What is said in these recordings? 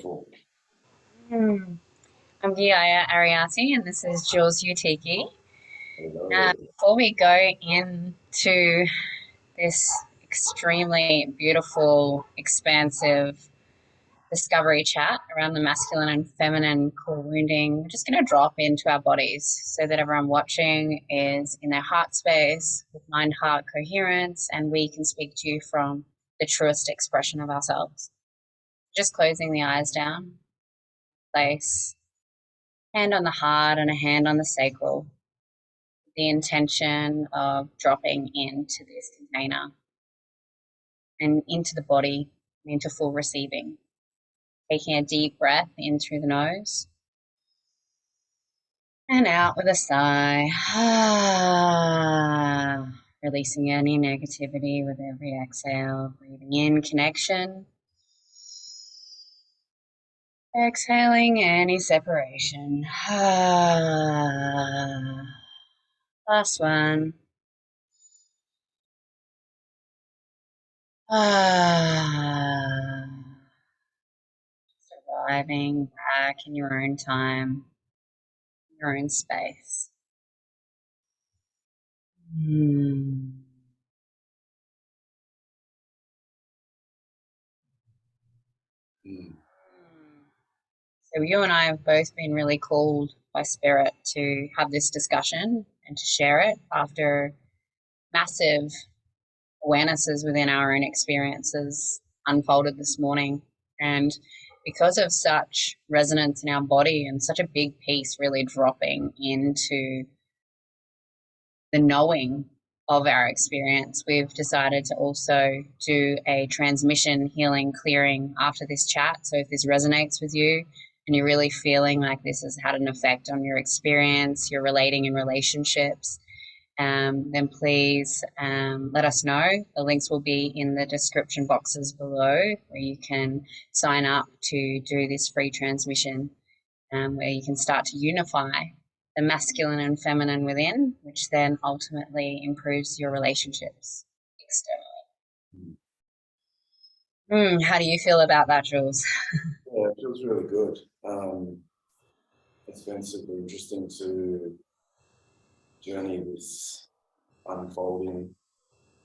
Beautiful. I'm Gia Ariati, and this is Jules Utichi. Hello. Before we go into this extremely beautiful, expansive discovery chat around the masculine and feminine core wounding, we're just going to drop into our bodies so that everyone watching is in their heart space with mind-heart coherence, and we can speak to you from the truest expression of ourselves. Just closing the eyes down, place hand on the heart and a hand on the sacral, the intention of dropping into this container and into the body, into full receiving. Taking a deep breath in through the nose and out with a sigh. Releasing any negativity with every exhale. Breathing in connection. Exhaling any separation. Last one. Just arriving back in your own time, your own space. Mm. So you and I have both been really called by Spirit to have this discussion and to share it after massive awarenesses within our own experiences unfolded this morning. And because of such resonance in our body and such a big piece really dropping into the knowing of our experience, we've decided to also do a transmission healing clearing after this chat. So if this resonates with you and you're really feeling like this has had an effect on your experience, you're relating in relationships, then please let us know. The links will be in the description boxes below where you can sign up to do this free transmission, where you can start to unify the masculine and feminine within, which then ultimately improves your relationships externally. How do you feel about that, Jules? Yeah, it feels really good. It's been super interesting to journey this unfolding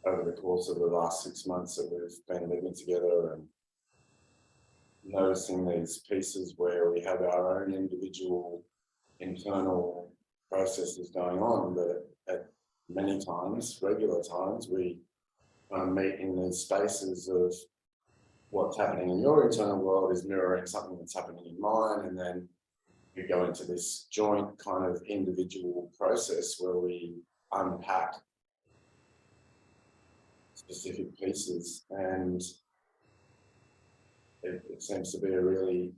over the course of the last 6 months that we've been living together, and noticing these pieces where we have our own individual internal processes going on, but at many times, regular times, we meet in these spaces of what's happening in your internal world is mirroring something that's happening in mine, and then we go into this joint kind of individual process where we unpack specific pieces, and it seems to be a really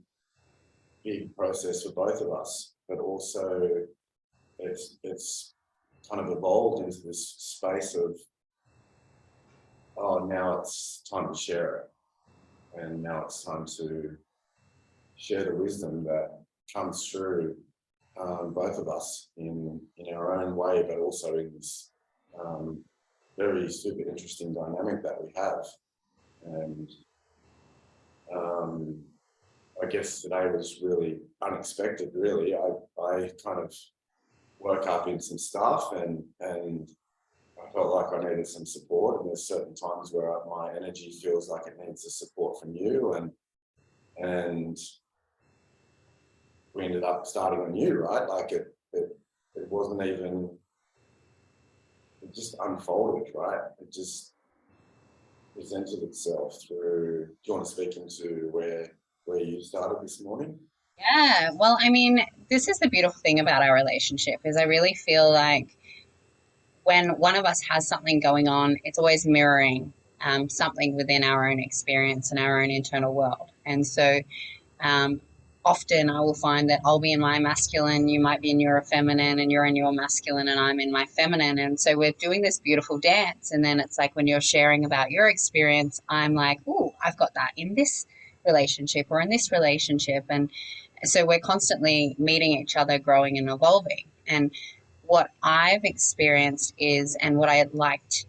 big process for both of us, but also it's kind of evolved into this space of, oh, now it's time to share it, and now it's time to share the wisdom that comes through both of us in our own way, but also in this very super interesting dynamic that we have. And I guess today was really unexpected, really. I kind of woke up in some stuff, and I felt like I needed some support, and there's certain times where my energy feels like it needs the support from you, and we ended up starting on you, right? Like it wasn't even, it just unfolded, right? It just presented itself through. Do you want to speak into where you started this morning? Yeah, well, I mean, this is the beautiful thing about our relationship is I really feel like when one of us has something going on, it's always mirroring something within our own experience and our own internal world. And so um, often I will find that I'll be in my masculine, you might be in your feminine, and you're in your masculine, and I'm in my feminine. And so we're doing this beautiful dance. And then it's like when you're sharing about your experience, I'm like, oh, I've got that in this relationship or in this relationship. And so we're constantly meeting each other, growing and evolving. And what I've experienced is, and what I like to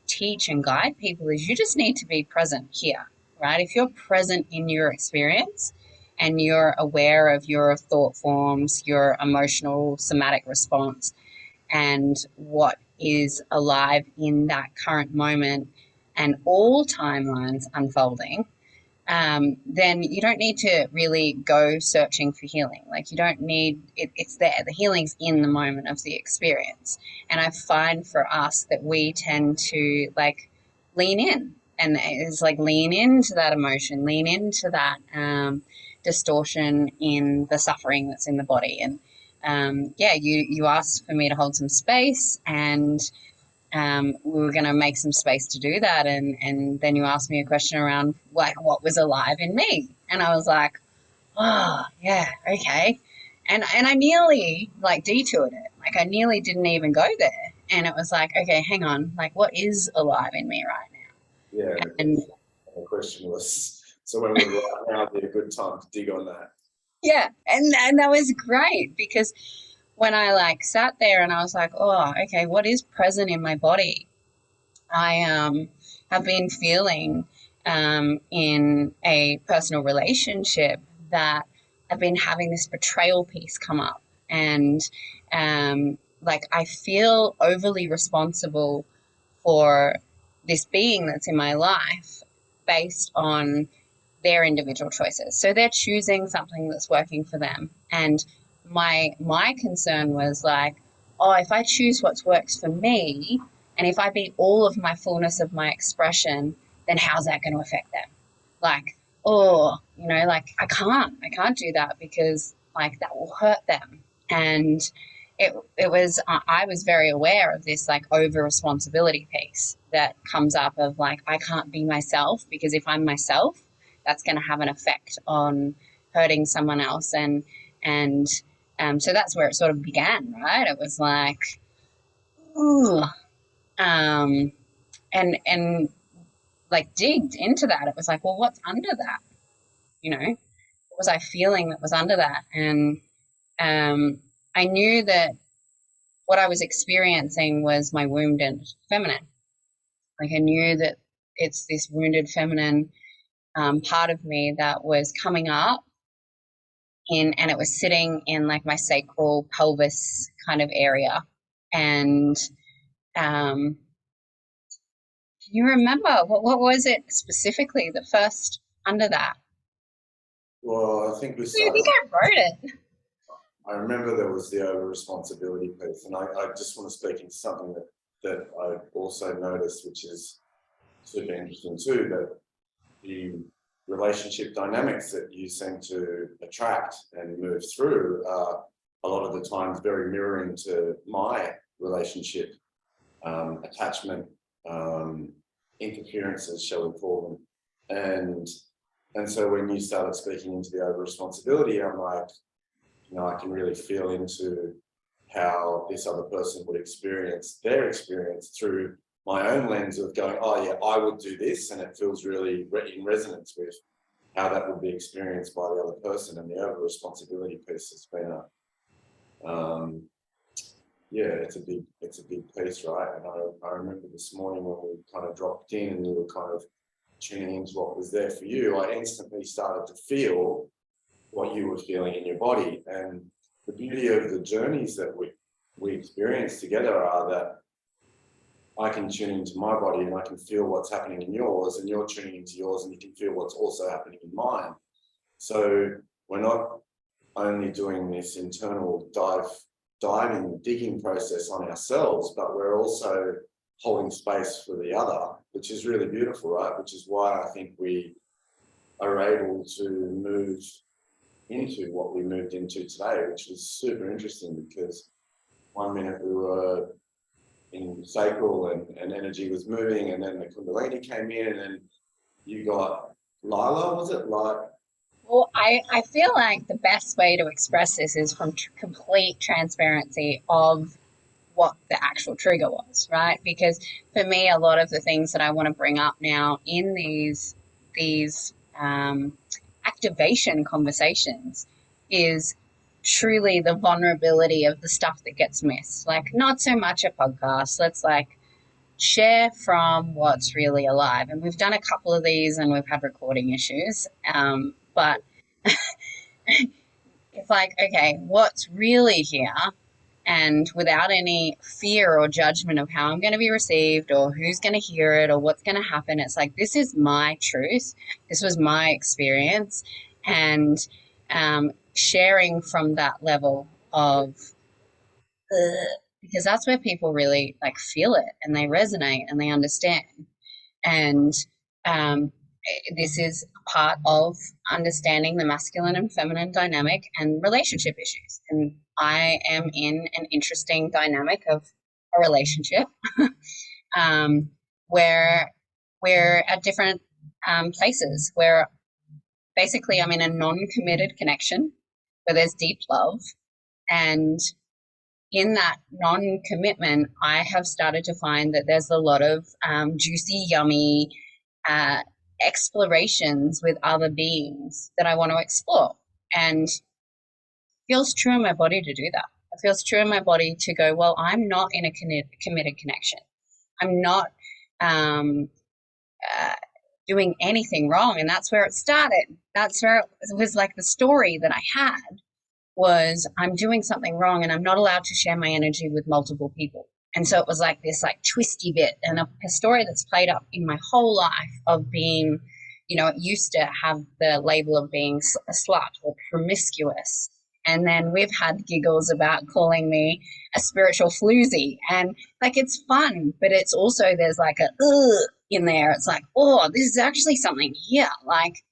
teach and guide people is, you just need to be present here, right? If you're present in your experience, and you're aware of your thought forms, your emotional somatic response, and what is alive in that current moment, and all timelines unfolding, then you don't need to really go searching for healing. Like, you don't need it, it's there. The healing's in the moment of the experience. And I find for us that we tend to like lean in, and it's like lean into that emotion, lean into that distortion in the suffering that's in the body. And yeah, you asked for me to hold some space, and we were going to make some space to do that. And then you asked me a question around like what was alive in me. And I was like, oh, yeah, okay. And I nearly like detoured it. Like, I nearly didn't even go there. And it was like, okay, hang on. Like, what is alive in me right now? Yeah, And the question was, so when would right now be a good time to dig on that? yeah, and that was great, because when I like sat there and I was like, oh, okay, what is present in my body? I have been feeling in a personal relationship that I've been having this betrayal piece come up. And like, I feel overly responsible for this being that's in my life based on their individual choices. So they're choosing something that's working for them. And my concern was like, oh, if I choose what works for me, and if I be all of my fullness of my expression, then how's that going to affect them? Like, oh, like I can't do that, because like that will hurt them. And it was I was very aware of this like over responsibility piece that comes up of like, I can't be myself, because if I'm myself, that's going to have an effect on hurting someone else. And so that's where it sort of began, right? It was like, ooh, um, and like digged into that. It was like, well, what's under that? What was I feeling that was under that? And I knew that what I was experiencing was my wounded feminine. Like, I knew that it's this wounded feminine part of me that was coming up and it was sitting in like my sacral pelvis kind of area. And um, can you remember what was it specifically, the first under that? Well, I think we I think started. I wrote it. I remember there was the over responsibility piece, and I just want to speak into something that I also noticed, which is super interesting too, that the relationship dynamics that you seem to attract and move through are a lot of the times very mirroring to my relationship attachment interferences, shall we call them. And so when you started speaking into the over responsibility, I'm like, I can really feel into how this other person would experience their experience through my own lens of going, oh yeah, I would do this, and it feels really in resonance with how that would be experienced by the other person. And the over responsibility piece has been yeah, it's a big piece, right? And I remember this morning when we kind of dropped in and you were kind of tuning into what was there for you, I instantly started to feel what you were feeling in your body. And the beauty of the journeys that we experience together are that I can tune into my body and I can feel what's happening in yours, and you're tuning into yours and you can feel what's also happening in mine. So we're not only doing this internal diving, digging process on ourselves, but we're also holding space for the other, which is really beautiful, right? Which is why I think we are able to move into what we moved into today, which was super interesting, because 1 minute we were in sacral and energy was moving, and then the Kundalini came in, and you got Lila, was it? Like, Well, I feel like the best way to express this is from complete transparency of what the actual trigger was, right? Because for me, a lot of the things that I want to bring up now in these activation conversations is truly the vulnerability of the stuff that gets missed. Like, not so much a podcast. Let's like share from what's really alive. And we've done a couple of these and we've had recording issues. But It's like, okay, what's really here? And without any fear or judgment of how I'm going to be received or who's going to hear it or what's going to happen, it's like, this is my truth. This was my experience. And sharing from that level of, because that's where people really like feel it and they resonate and they understand. And this is part of understanding the masculine and feminine dynamic and relationship issues. And I am in an interesting dynamic of a relationship where we're at different places, where basically I'm in a non-committed connection where there's deep love. And in that non-commitment, I have started to find that there's a lot of juicy, yummy explorations with other beings that I want to explore. And it feels true in my body to do that. It feels true in my body to go, well, I'm not in a committed connection. I'm not doing anything wrong. And that's where it started. That's where it was like the story that I had was I'm doing something wrong and I'm not allowed to share my energy with multiple people. And so it was like this like twisty bit and a story that's played up in my whole life of being, you know, it used to have the label of being a slut or promiscuous. And then we've had giggles about calling me a spiritual floozy. And like, it's fun, but it's also, there's like a in there. It's like, oh, this is actually something here. Like,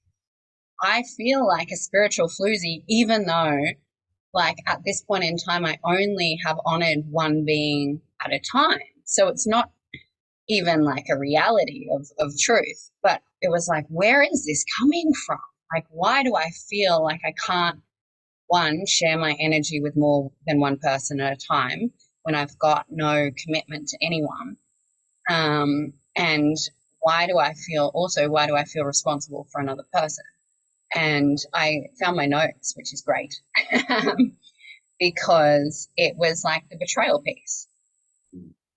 I feel like a spiritual floozy, even though like at this point in time, I only have honored one being at a time. So it's not even like a reality of truth, but it was like, where is this coming from? Like, why do I feel like I can't, one, share my energy with more than one person at a time when I've got no commitment to anyone? And why do I feel responsible for another person? And I found my notes, which is great. Because it was like the betrayal piece.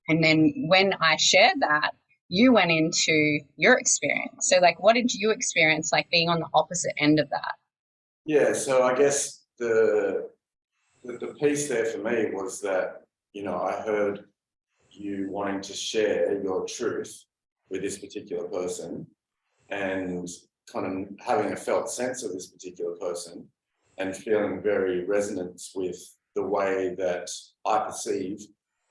And then when I shared that, you went into your experience. So like, what did you experience like being on the opposite end of that? Yeah, so I guess the piece there for me was that, you know, I heard you wanting to share your truth with this particular person and kind of having a felt sense of this particular person and feeling very resonant with the way that I perceive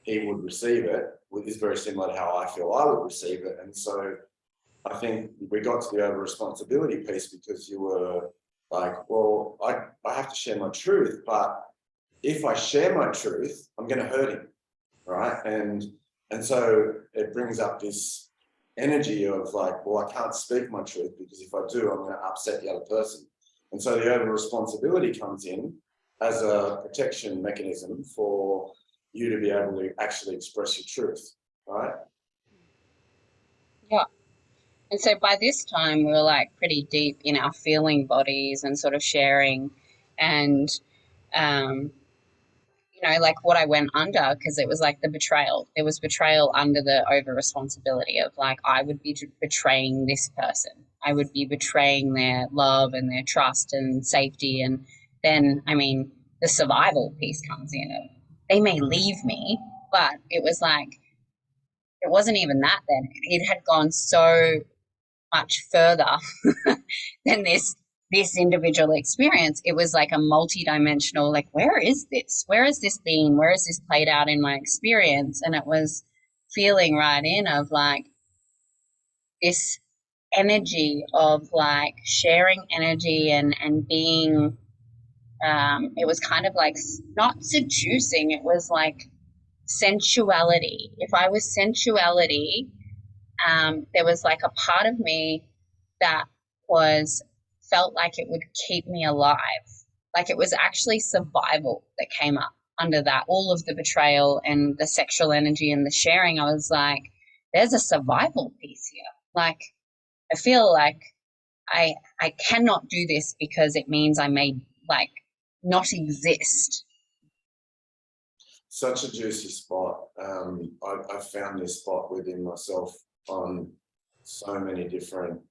he would receive it is very similar to how I feel I would receive it. And so I think we got to the over responsibility piece because you were like, well, I have to share my truth, but if I share my truth, I'm going to hurt him, right? And so it brings up this energy of like, well, I can't speak my truth because if I do, I'm going to upset the other person. And so the over responsibility comes in as a protection mechanism for you to be able to actually express your truth, right? Yeah. And so by this time, we were like pretty deep in our feeling bodies and sort of sharing. And, you know, like what I went under, because it was like the betrayal. There was betrayal under the over responsibility of like, I would be betraying this person. I would be betraying their love and their trust and safety. And then, I mean, the survival piece comes in of they may leave me, but it was like, it wasn't even that then. It had gone so much further than this individual experience. It was like a multi-dimensional, like, where is this? Where has this been? Where has this played out in my experience? And it was feeling right in of like this energy of like sharing energy and being it was kind of like not seducing, it was like sensuality. If I was sensuality, there was like a part of me that was felt like it would keep me alive. Like it was actually survival that came up under that. All of the betrayal and the sexual energy and the sharing, I was like, there's a survival piece here. Like I feel like I cannot do this because it means I may like not exist. Such a juicy spot. I found this spot within myself on so many different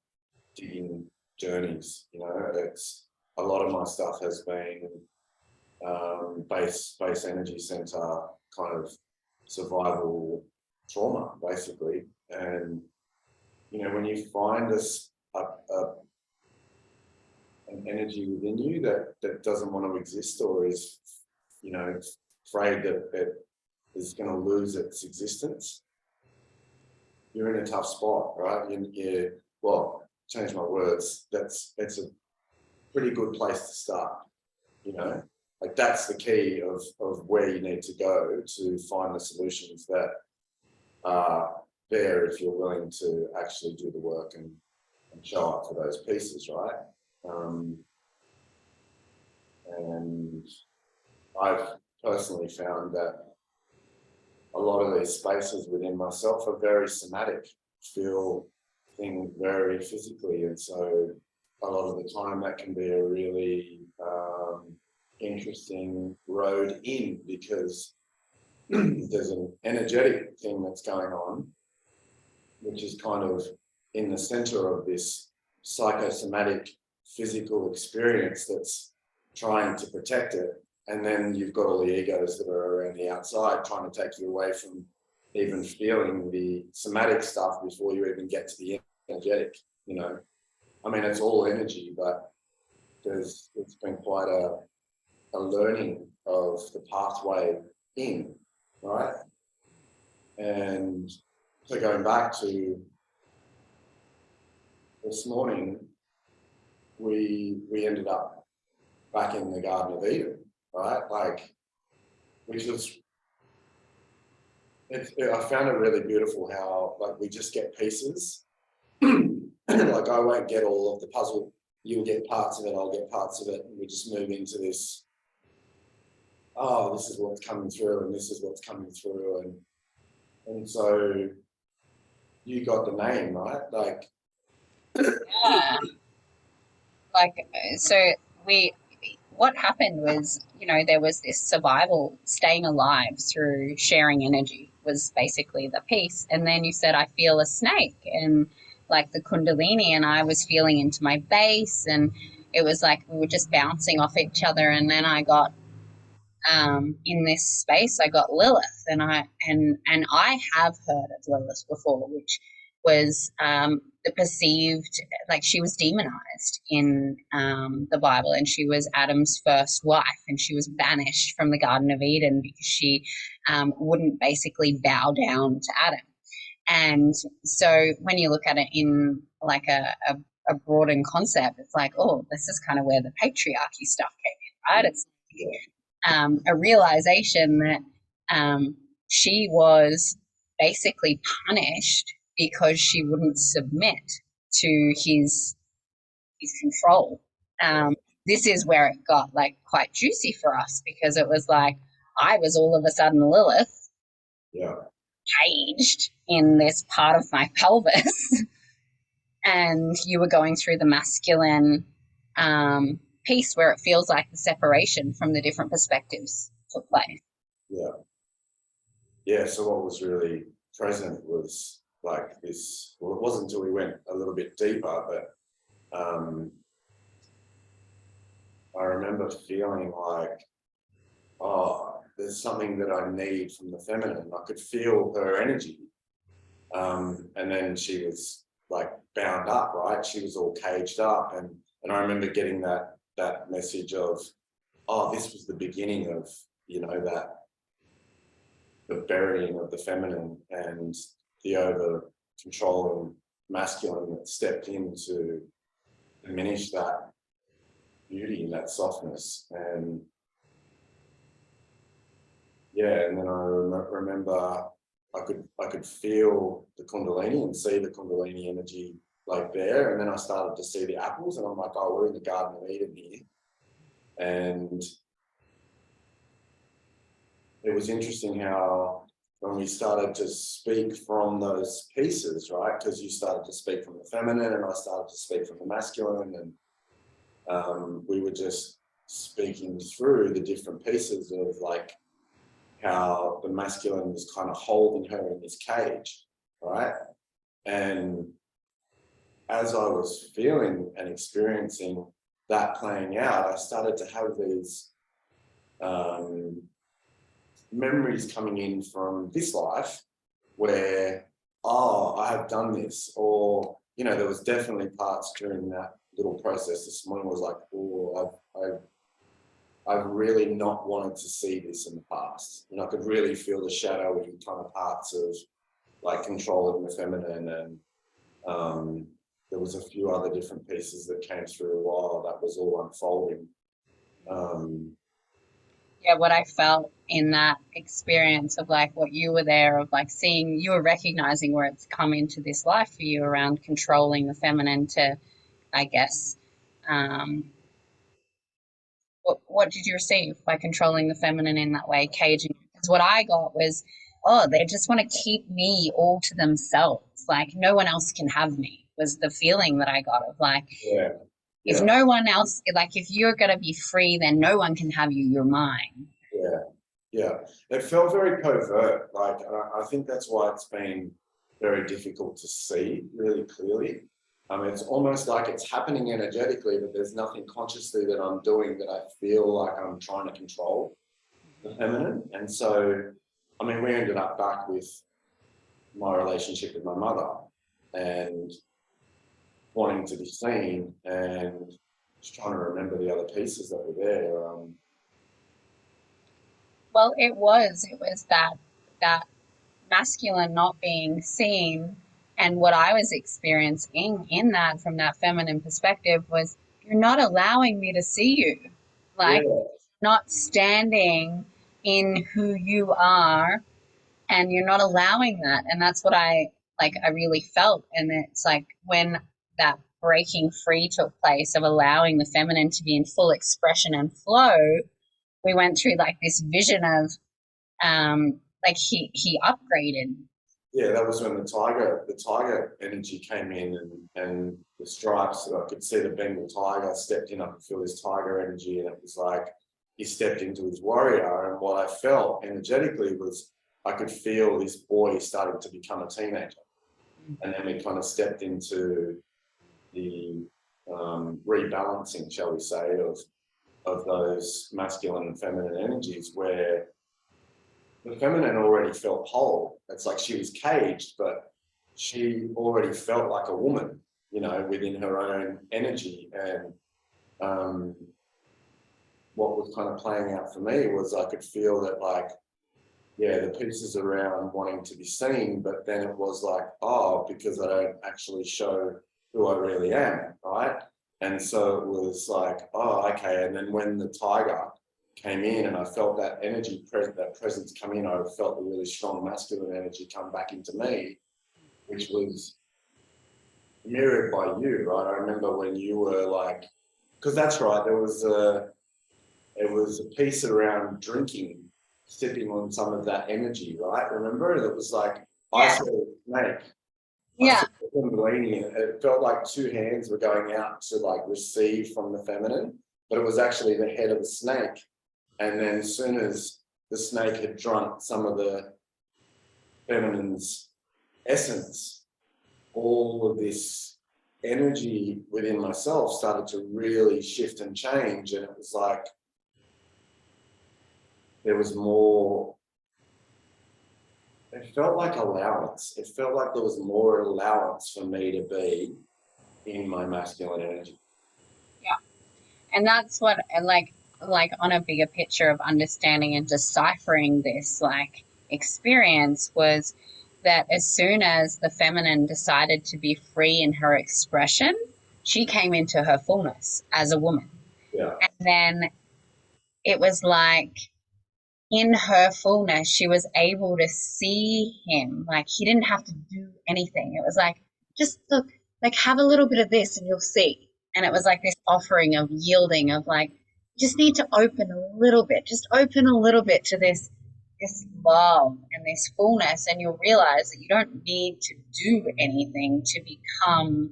digging journeys. You know, it's a lot of my stuff has been base energy center kind of survival trauma, basically. And you know, when you find an energy within you that doesn't want to exist, or is, you know, afraid that it is going to lose its existence, you're in a tough spot, right? Well, change my words. It's a pretty good place to start. You know, like that's the key of where you need to go to find the solutions that are there if you're willing to actually do the work and show up for those pieces, right? And I've personally found that a lot of these spaces within myself are very somatic, feel things very physically, and so a lot of the time that can be a really interesting road in, because there's an energetic thing that's going on, which is kind of in the center of this psychosomatic physical experience that's trying to protect it. And then you've got all the egos that are around the outside trying to take you away from even feeling the somatic stuff before you even get to the energetic, you know. I mean, it's all energy, but it's been quite a learning of the pathway in, right? And so going back to this morning, we ended up back in the Garden of Eden, right? Like, which was, I found it really beautiful how, like, we just get pieces. Like, I won't get all of the puzzle. You'll get parts of it, I'll get parts of it, and we just move into this, oh, this is what's coming through, and this is what's coming through. And so you got the name, right? Like, Yeah. Like, so what happened was, you know, there was this survival, staying alive through sharing energy was basically the piece. And then you said, I feel a snake, and like the Kundalini, and I was feeling into my base, and it was like we were just bouncing off each other. And then I got in this space, I got Lilith, and I have heard of Lilith before, which was the perceived, like, she was demonized in the Bible, and she was Adam's first wife, and she was banished from the Garden of Eden because she wouldn't basically bow down to Adam. And so when you look at it in like a broadened concept, it's like, oh, this is kind of where the patriarchy stuff came in, right? It's a realization that she was basically punished because she wouldn't submit to his control. This is where it got like quite juicy for us, because it was like I was all of a sudden Lilith, caged in this part of my pelvis, and you were going through the masculine piece where it feels like the separation from the different perspectives took place. Yeah. So what was really present was like this, well, it wasn't until we went a little bit deeper, but I remember feeling like, oh, there's something that I need from the feminine. I could feel her energy. And then she was like bound up, right? She was all caged up. And I remember getting that message of, oh, this was the beginning of, you know, the burying of the feminine and the over controlling masculine that stepped in to diminish that beauty and that softness. And yeah, and then I remember I could feel the Kundalini and see the Kundalini energy like there. And then I started to see the apples, and I'm like, oh, we're in the Garden of Eden here. And it was interesting how when we started to speak from those pieces, right? Because you started to speak from the feminine and I started to speak from the masculine, and we were just speaking through the different pieces of like how the masculine was kind of holding her in this cage, right? And as I was feeling and experiencing that playing out, I started to have these memories coming in from this life where, oh, I have done this, or, you know, there was definitely parts during that little process this morning was like, oh, I've really not wanted to see this in the past. And I could really feel the shadowy kind of parts of like controlling the feminine, and there was a few other different pieces that came through while that was all unfolding. Yeah, what I felt in that experience of like what you were there, of like seeing, you were recognizing where it's come into this life for you around controlling the feminine to, I guess, what did you receive by controlling the feminine in that way, caging? Because what I got was, oh, they just want to keep me all to themselves. Like no one else can have me, was the feeling that I got of like, yeah, if yeah, no one else, like if you're going to be free, then no one can have you, you're mine. yeah, yeah. It felt very covert. Like, I think that's why it's been very difficult to see really clearly. It's almost like it's happening energetically, but there's nothing consciously that I'm doing that I feel like I'm trying to control the feminine. And so, I mean, we ended up back with my relationship with my mother and wanting to be seen and just trying to remember the other pieces that were there. Well, it was that masculine not being seen, and what I was experiencing in that from that feminine perspective was, you're not allowing me to see you, Yeah, like not standing in who you are, and you're not allowing that. And that's what I really felt. And it's like when that breaking free took place of allowing the feminine to be in full expression and flow, we went through like this vision of like he upgraded. yeah, that was when the tiger energy came in, and the stripes. I could see the Bengal tiger stepped in. I could feel his tiger energy, and it was like he stepped into his warrior. And what I felt energetically was I could feel this boy starting to become a teenager, and then we kind of stepped into the rebalancing, shall we say, of those masculine and feminine energies, where the feminine already felt whole. It's like she was caged, but she already felt like a woman, you know, within her own energy. And what was kind of playing out for me was I could feel that, like, yeah, the pieces around wanting to be seen, but then it was like, oh, because I don't actually show who I really am, right? And so it was like, oh, okay. And then when the tiger came in and I felt that energy, that presence come in, I felt the really strong masculine energy come back into me, which was mirrored by you, right? I remember when you were like, because that's right, it was a piece around drinking, sipping on some of that energy, right? Remember? And it was like, I Yeah, saw a snake. I yeah, saw the Kundalini, and it felt like two hands were going out to like receive from the feminine, but it was actually the head of the snake. And then as soon as the snake had drunk some of the feminine's essence, all of this energy within myself started to really shift and change. And it was like there was more, it felt like allowance. It felt like there was more allowance for me to be in my masculine energy. yeah. And that's what like on a bigger picture of understanding and deciphering this like experience was that as soon as the feminine decided to be free in her expression, she came into her fullness as a woman. Yeah. And then it was like in her fullness, she was able to see him. Like he didn't have to do anything. It was like, just look, like have a little bit of this and you'll see. And it was like this offering of yielding of like, you just need to open a little bit, just open a little bit to this love and this fullness, and you'll realize that you don't need to do anything to become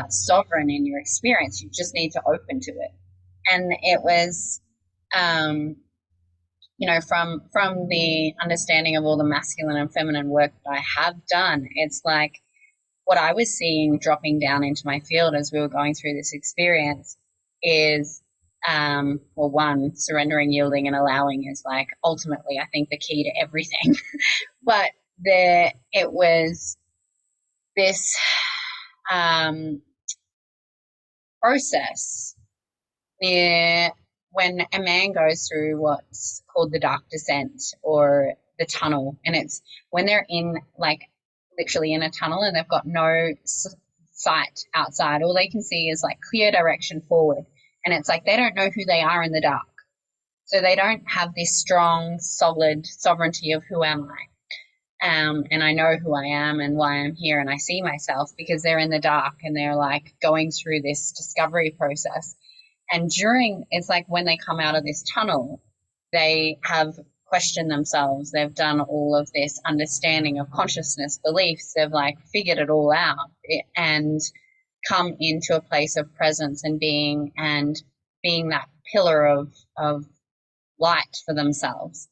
sovereign in your experience. You just need to open to it. And it was um, from the understanding of all the masculine and feminine work that I have done, it's like what I was seeing dropping down into my field as we were going through this experience is, well, one, surrendering, yielding, and allowing is like ultimately, I think, the key to everything. But it was this process when a man goes through what's called the dark descent or the tunnel, and it's when they're in, like, literally in a tunnel and they've got no sight outside. All they can see is like clear direction forward, and it's like they don't know who they are in the dark, so they don't have this strong, solid sovereignty of who am I. And I know who I am and why I'm here, and I see myself, because they're in the dark and they're like going through this discovery process. And it's like when they come out of this tunnel, they have questioned themselves. They've done all of this understanding of consciousness, beliefs. They've like figured it all out and come into a place of presence and being that pillar of light for themselves.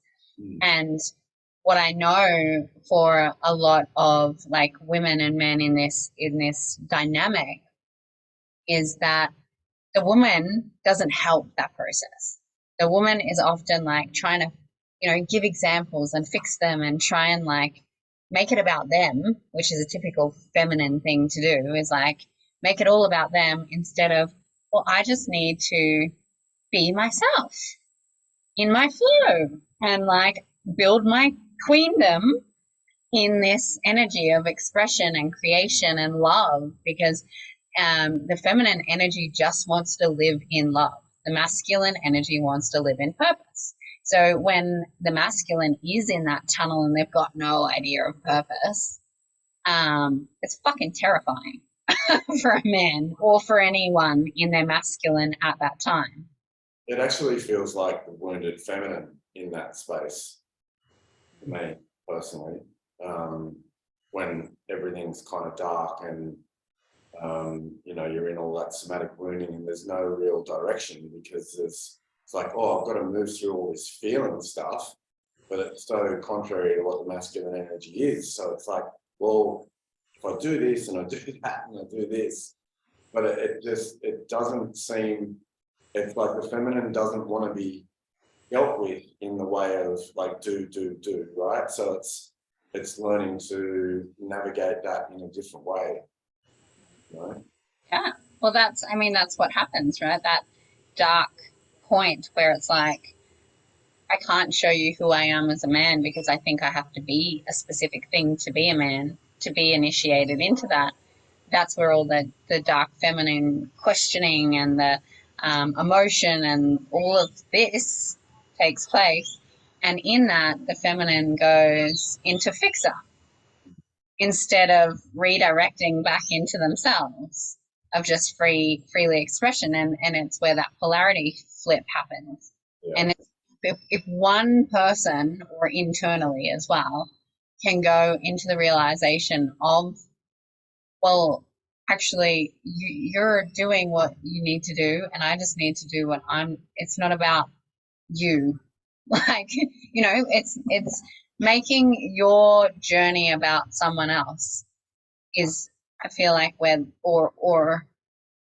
And what I know for a lot of like women and men in this dynamic is that the woman doesn't help that process. The woman is often like trying to, give examples and fix them and try and like make it about them, which is a typical feminine thing to do, is like make it all about them instead of, well, I just need to be myself in my flow and like build my queendom in this energy of expression and creation and love, because the feminine energy just wants to live in love. The masculine energy wants to live in purpose. So when the masculine is in that tunnel and they've got no idea of purpose, it's fucking terrifying for a man or for anyone in their masculine at that time. It actually feels like the wounded feminine in that space, for me personally, when everything's kind of dark and you're in all that somatic wounding and there's no real direction, because it's like, oh, I've got to move through all this feeling stuff, but it's so contrary to what the masculine energy is. So it's like, well, if I do this and I do that and I do this, but it doesn't seem, it's like the feminine doesn't want to be dealt with in the way of like do, right? So it's learning to navigate that in a different way. Right? Yeah. Well, that's what happens, right? That dark point where it's like, I can't show you who I am as a man because I think I have to be a specific thing to be a man, to be initiated into that. That's where all the dark feminine questioning and the emotion and all of this takes place. And in that, the feminine goes into fixer instead of redirecting back into themselves of just freely expression. And it's where that polarity flip happens. Yeah. And if one person, or internally as well, can go into the realization of, well, actually, you're doing what you need to do, and I just need to do what it's not about you. Like, it's making your journey about someone else is, I feel like, or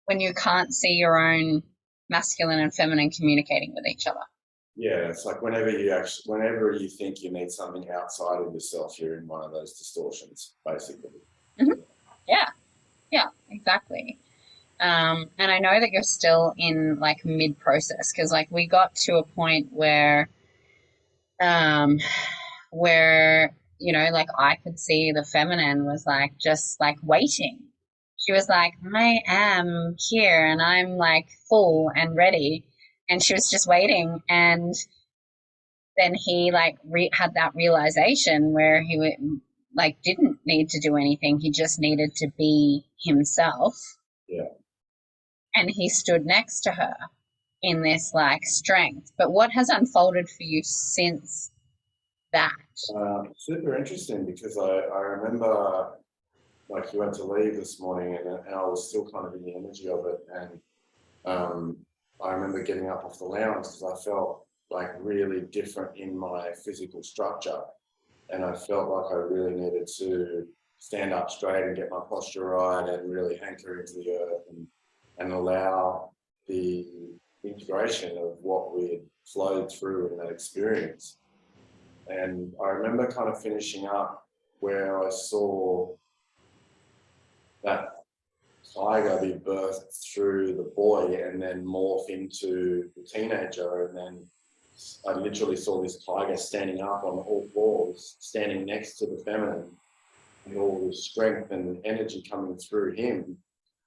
when you can't see your own masculine and feminine communicating with each other. Yeah, it's like whenever you think you need something outside of yourself, you're in one of those distortions, basically. Mm-hmm. Yeah, exactly. And I know that you're still in like mid-process, because like we got to a point where like I could see the feminine was like just like waiting. She was like, I am here and I'm like full and ready, and she was just waiting. And then he like had that realization where he like didn't need to do anything. He just needed to be himself. Yeah. And he stood next to her in this like strength. But what has unfolded for you since that? Super interesting, because I remember like you had to leave this morning and I was still kind of in the energy of it. And I remember getting up off the lounge because I felt like really different in my physical structure. And I felt like I really needed to stand up straight and get my posture right and really anchor into the earth and allow the integration of what we had flowed through in that experience. And I remember kind of finishing up where I saw that tiger be birthed through the boy and then morph into the teenager. And then I literally saw this tiger standing up on all fours, standing next to the feminine, and all the strength and energy coming through him,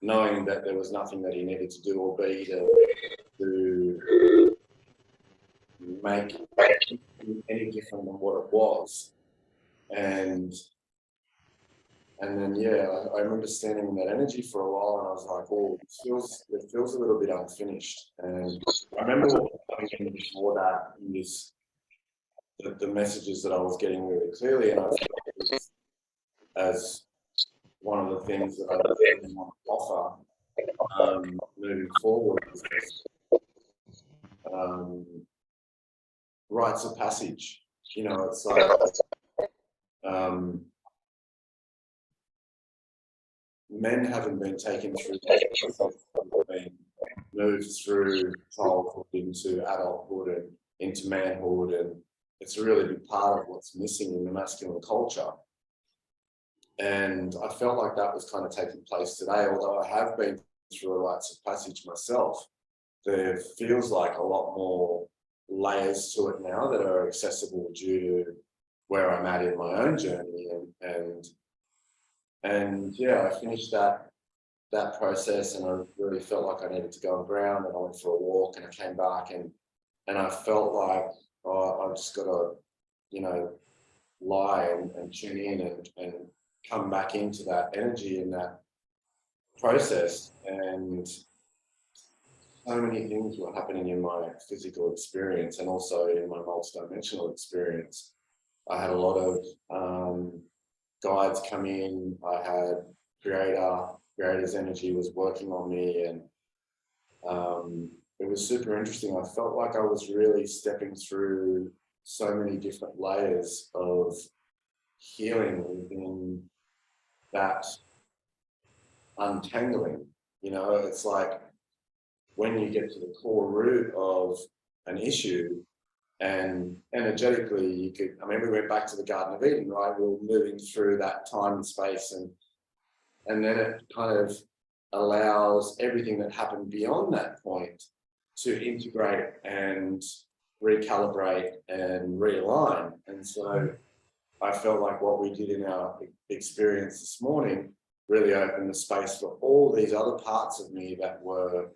knowing that there was nothing that he needed to do or be to make any different than what it was. And then, yeah, I remember standing in that energy for a while, and I was like, oh, it feels a little bit unfinished. And I remember coming in before that, the messages that I was getting really clearly, and I felt it was, as one of the things that I really want to offer moving forward is rites of passage. You know, it's like men haven't been taken through been moved through childhood into adulthood and into manhood, and it's a really big part of what's missing in the masculine culture. And I felt like that was kind of taking place today, although I have been through a rites of passage myself. There feels like a lot more layers to it now that are accessible due to where I'm at in my own journey. And yeah, I finished that process, and I really felt like I needed to go on ground, and I went for a walk, and I came back, and I felt like, oh, I've just got to, you know, lie and tune in and come back into that energy and that process. And so many things were happening in my physical experience and also in my multidimensional experience. I had a lot of guides come in. I had creator's energy was working on me, and it was super interesting. I felt like I was really stepping through so many different layers of healing within that untangling. You know, it's like when you get to the core root of an issue, and energetically you could, I mean, we went back to the Garden of Eden, right? We were moving through that time and space, and then it kind of allows everything that happened beyond that point to integrate and recalibrate and realign. And so I felt like what we did in our experience this morning really opened the space for all these other parts of me that were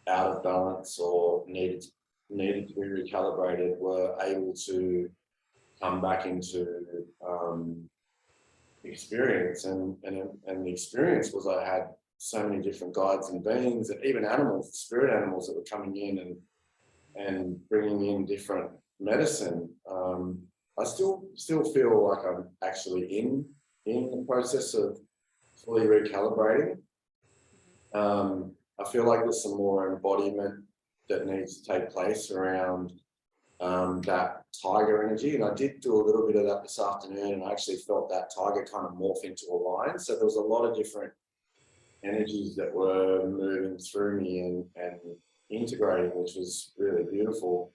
out of balance or needed to be recalibrated, were able to come back into experience. And the experience was I had so many different guides and beings, and even animals, spirit animals that were coming in and bringing in different medicine. I still feel like I'm actually in the process of fully recalibrating. I feel like there's some more embodiment that needs to take place around that tiger energy. And I did do a little bit of that this afternoon, and I actually felt that tiger kind of morph into a lion. So there was a lot of different energies that were moving through me and integrating, which was really beautiful.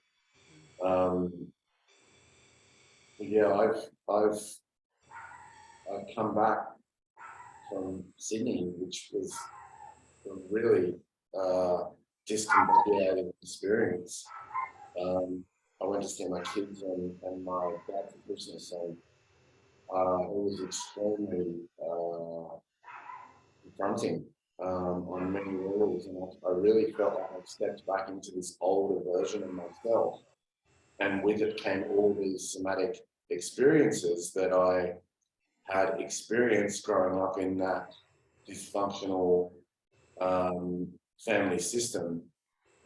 Yeah, I've come back from Sydney, which was a really discombobulated experience. I went to see my kids and my dad for Christmas, and it was extremely confronting on many levels, and I really felt like I stepped back into this older version of myself, and with it came all these somatic experiences that I had experienced growing up in that dysfunctional family system,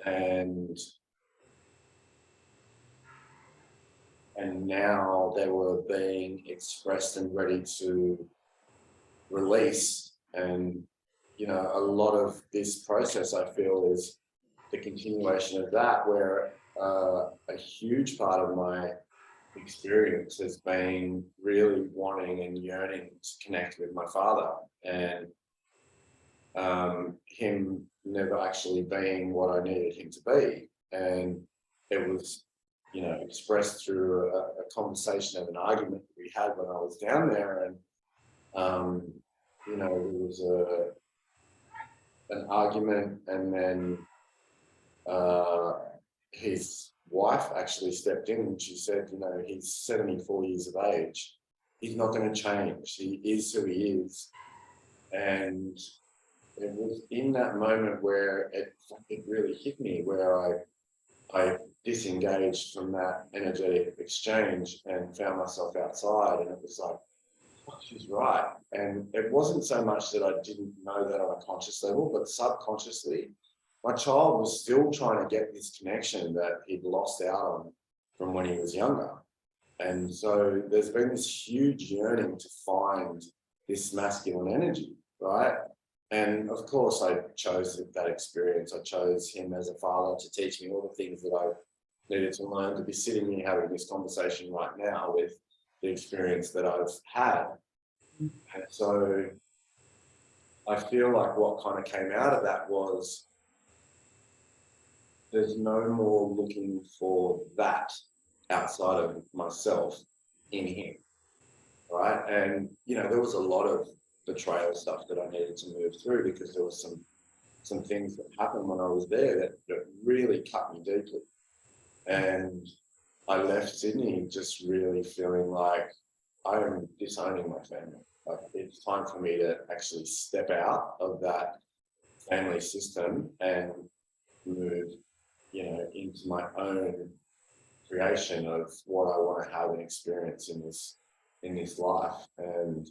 and now they were being expressed and ready to release. And you know, a lot of this process, I feel, is the continuation of that, where a huge part of my experience has been really wanting and yearning to connect with my father, and him never actually being what I needed him to be. And it was, you know, expressed through a conversation of an argument that we had when I was down there. And, you know, there was an argument, and then his wife actually stepped in and she said, you know, he's 74 years of age. He's not going to change. He is who he is. And it was in that moment where it really hit me, where I disengaged from that energetic exchange and found myself outside, and it was like, oh, she's right. And it wasn't so much that I didn't know that on a conscious level, but subconsciously, my child was still trying to get this connection that he'd lost out on from when he was younger. And so there's been this huge yearning to find this masculine energy, right? And of course, I chose that experience. I chose him as a father to teach me all the things that I needed to learn, to be sitting here having this conversation right now with the experience that I've had. And so I feel like what kind of came out of that was there's no more looking for that outside of myself in him, right? And, you know, there was a lot of betrayal stuff that I needed to move through, because there was some things that happened when I was there that really cut me deeply. And I left Sydney just really feeling like I am disowning my family. Like, it's time for me to actually step out of that family system and move, you know, into my own creation of what I want to have and experience in this life. And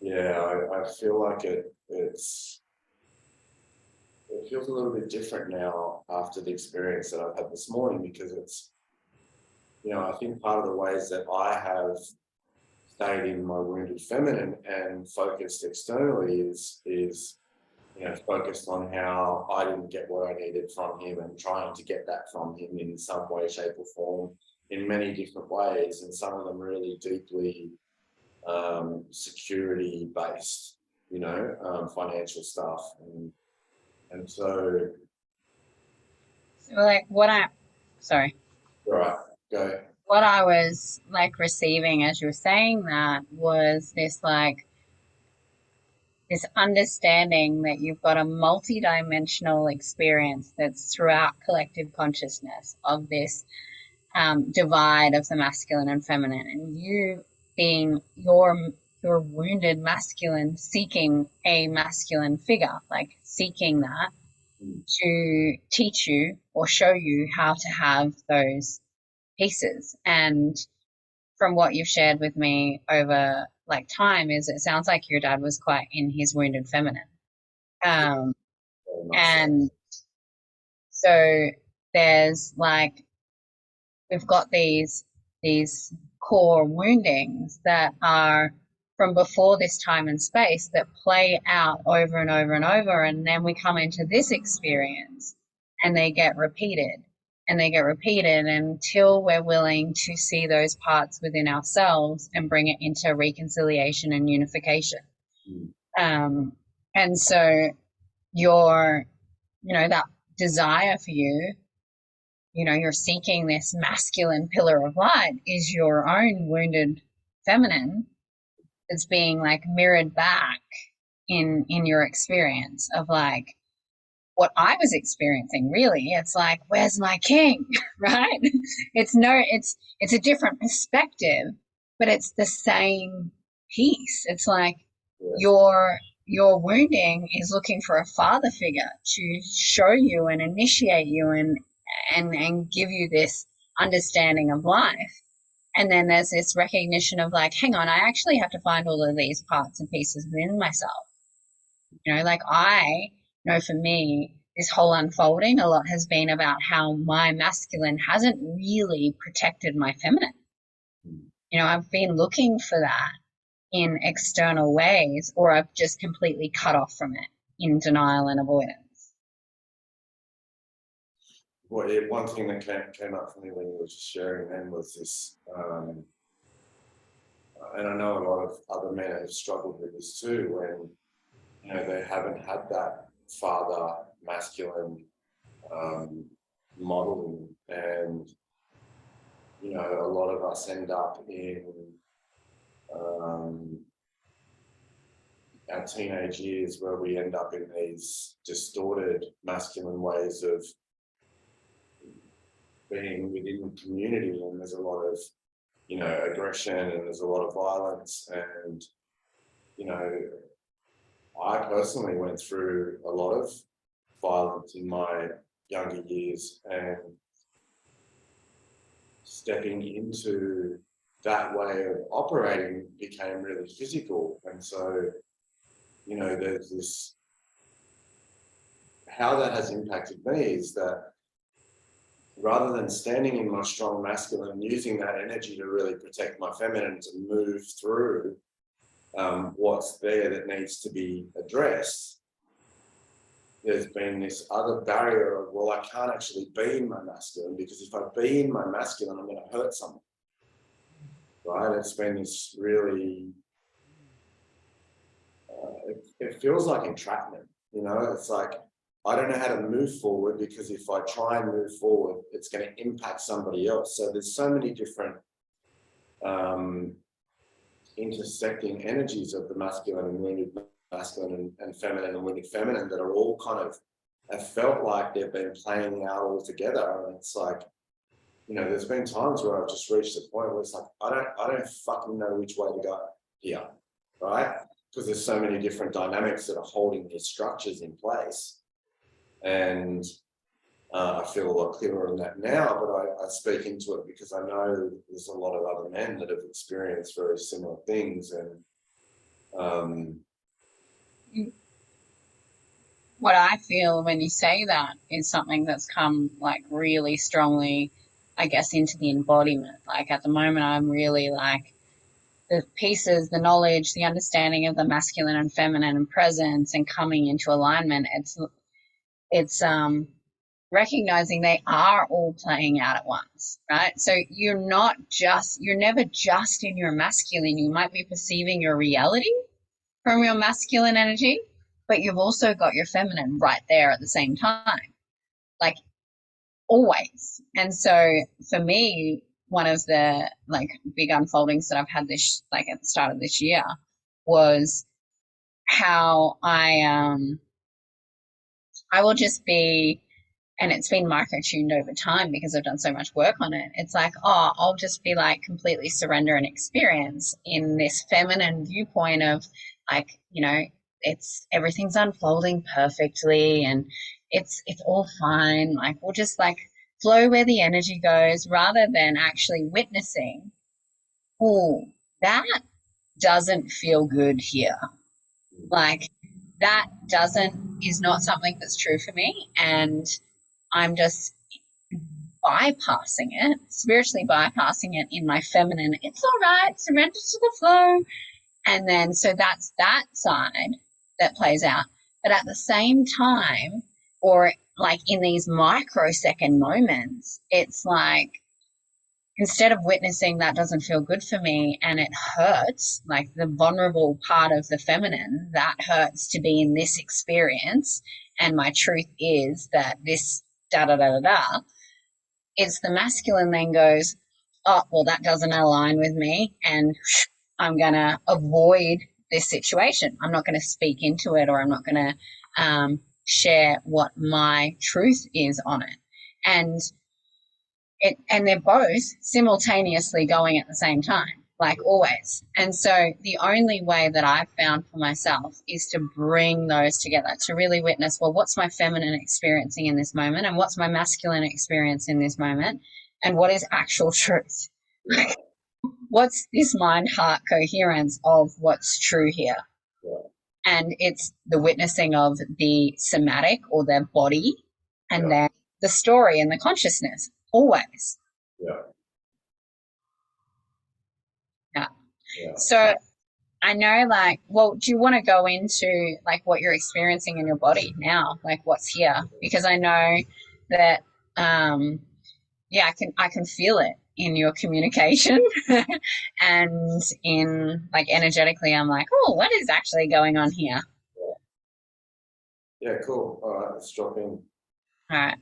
yeah, I feel like it feels a little bit different now after the experience that I've had this morning, because it's, you know, I think part of the ways that I have stayed in my wounded feminine and focused externally is, you know, focused on how I didn't get what I needed from him, and trying to get that from him in some way, shape or form, in many different ways, and some of them really deeply security based, you know, financial stuff. And so like sorry. right, go. What I was like receiving as you were saying that was this understanding that you've got a multidimensional experience that's throughout collective consciousness of this divide of the masculine and feminine, and you being your wounded masculine seeking a masculine figure, like seeking that to teach you or show you how to have those pieces. And from what you've shared with me over like time, is it sounds like your dad was quite in his wounded feminine. And so there's like, we've got these core woundings that are from before this time and space that play out over and over and over, and then we come into this experience and they get repeated and they get repeated until we're willing to see those parts within ourselves and bring it into reconciliation and unification. And so your, you know, that desire for you, you know, you're seeking this masculine pillar of light, is your own wounded feminine that's being like mirrored back in your experience of like what I was experiencing. Really, it's like, where's my king? Right? It's a different perspective, but it's the same piece. It's like your wounding is looking for a father figure to show you and initiate you and give you this understanding of life. And then there's this recognition of like, hang on, I actually have to find all of these parts and pieces within myself. You know, like I know for me, this whole unfolding a lot has been about how my masculine hasn't really protected my feminine. You know, I've been looking for that in external ways, or I've just completely cut off from it in denial and avoidance. Well, one thing that came up for me when you were just sharing then was this and I know a lot of other men have struggled with this too, when, you know, they haven't had that father masculine modeling, and, you know, a lot of us end up in our teenage years where we end up in these distorted masculine ways of being within the community, and there's a lot of, you know, aggression, and there's a lot of violence. And, you know, I personally went through a lot of violence in my younger years, and stepping into that way of operating became really physical. And so, you know, there's this, how that has impacted me is that rather than standing in my strong masculine, using that energy to really protect my feminine, to move through what's there that needs to be addressed, there's been this other barrier of, well, I can't actually be in my masculine, because if I be in my masculine, I'm going to hurt someone, right? It's been this really, it feels like entrapment, you know. It's like, I don't know how to move forward, because if I try and move forward, it's going to impact somebody else. So there's so many different intersecting energies of the masculine and wounded masculine, and feminine and wounded feminine, that are all kind of, have felt like they've been playing out all together. And it's like, you know, there's been times where I've just reached a point where it's like, I don't fucking know which way to go here, right? Because there's so many different dynamics that are holding these structures in place. And I feel a lot clearer on that now, but I speak into it because I know there's a lot of other men that have experienced very similar things. And what I feel when you say that is something that's come like really strongly, I guess, into the embodiment. Like at the moment, I'm really like the pieces, the knowledge, the understanding of the masculine and feminine and presence and coming into alignment. It's recognizing they are all playing out at once, right? So you're never just in your masculine. You might be perceiving your reality from your masculine energy, but you've also got your feminine right there at the same time, like always. And so for me, one of the like big unfoldings that I've had this, like at the start of this year, was how I will just be, and it's been micro-tuned over time because I've done so much work on it. It's like, oh, I'll just be like completely surrender and experience in this feminine viewpoint of like, you know, everything's unfolding perfectly and it's all fine. Like we'll just like flow where the energy goes, rather than actually witnessing, oh, that doesn't feel good here. Like that is not something that's true for me. And I'm just bypassing it, spiritually bypassing it in my feminine. It's all right, surrender to the flow. And then, so that's that side that plays out. But at the same time, or like in these microsecond moments, it's like, instead of witnessing that doesn't feel good for me and it hurts, like the vulnerable part of the feminine, that hurts to be in this experience. And my truth is that this da da da da da. It's the masculine then goes, oh, well, that doesn't align with me. And I'm going to avoid this situation. I'm not going to speak into it, or I'm not going to share what my truth is on it. And they're both simultaneously going at the same time, like always. And so the only way that I've found for myself is to bring those together, to really witness, well, what's my feminine experiencing in this moment, and what's my masculine experience in this moment, and what is actual truth? Like, what's this mind-heart coherence of what's true here? yeah. And it's the witnessing of the somatic, or their body, and then the story and the consciousness, always. Yeah. So I know, like, well, do you want to go into like what you're experiencing in your body now, like what's here? Because I know that, I can feel it. in your communication. And in like energetically, I'm like, oh, what is actually going on here? Yeah, cool. All right, let's drop in. All right.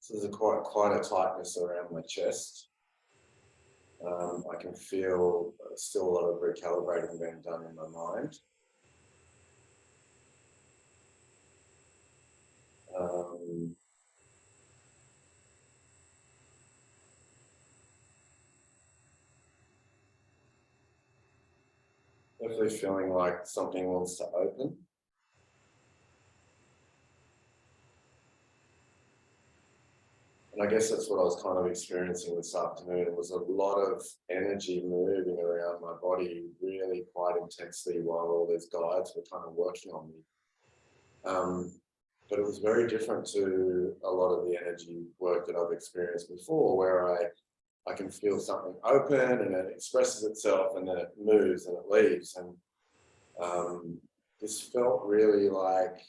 So there's quite a tightness around my chest. I can feel still a lot of recalibrating being done in my mind. Definitely feeling like something wants to open. And I guess that's what I was kind of experiencing this afternoon. It was a lot of energy moving around my body really quite intensely while all these guides were kind of working on me. But it was very different to a lot of the energy work that I've experienced before, where I can feel something open and it expresses itself and then it moves and it leaves. And this felt really like,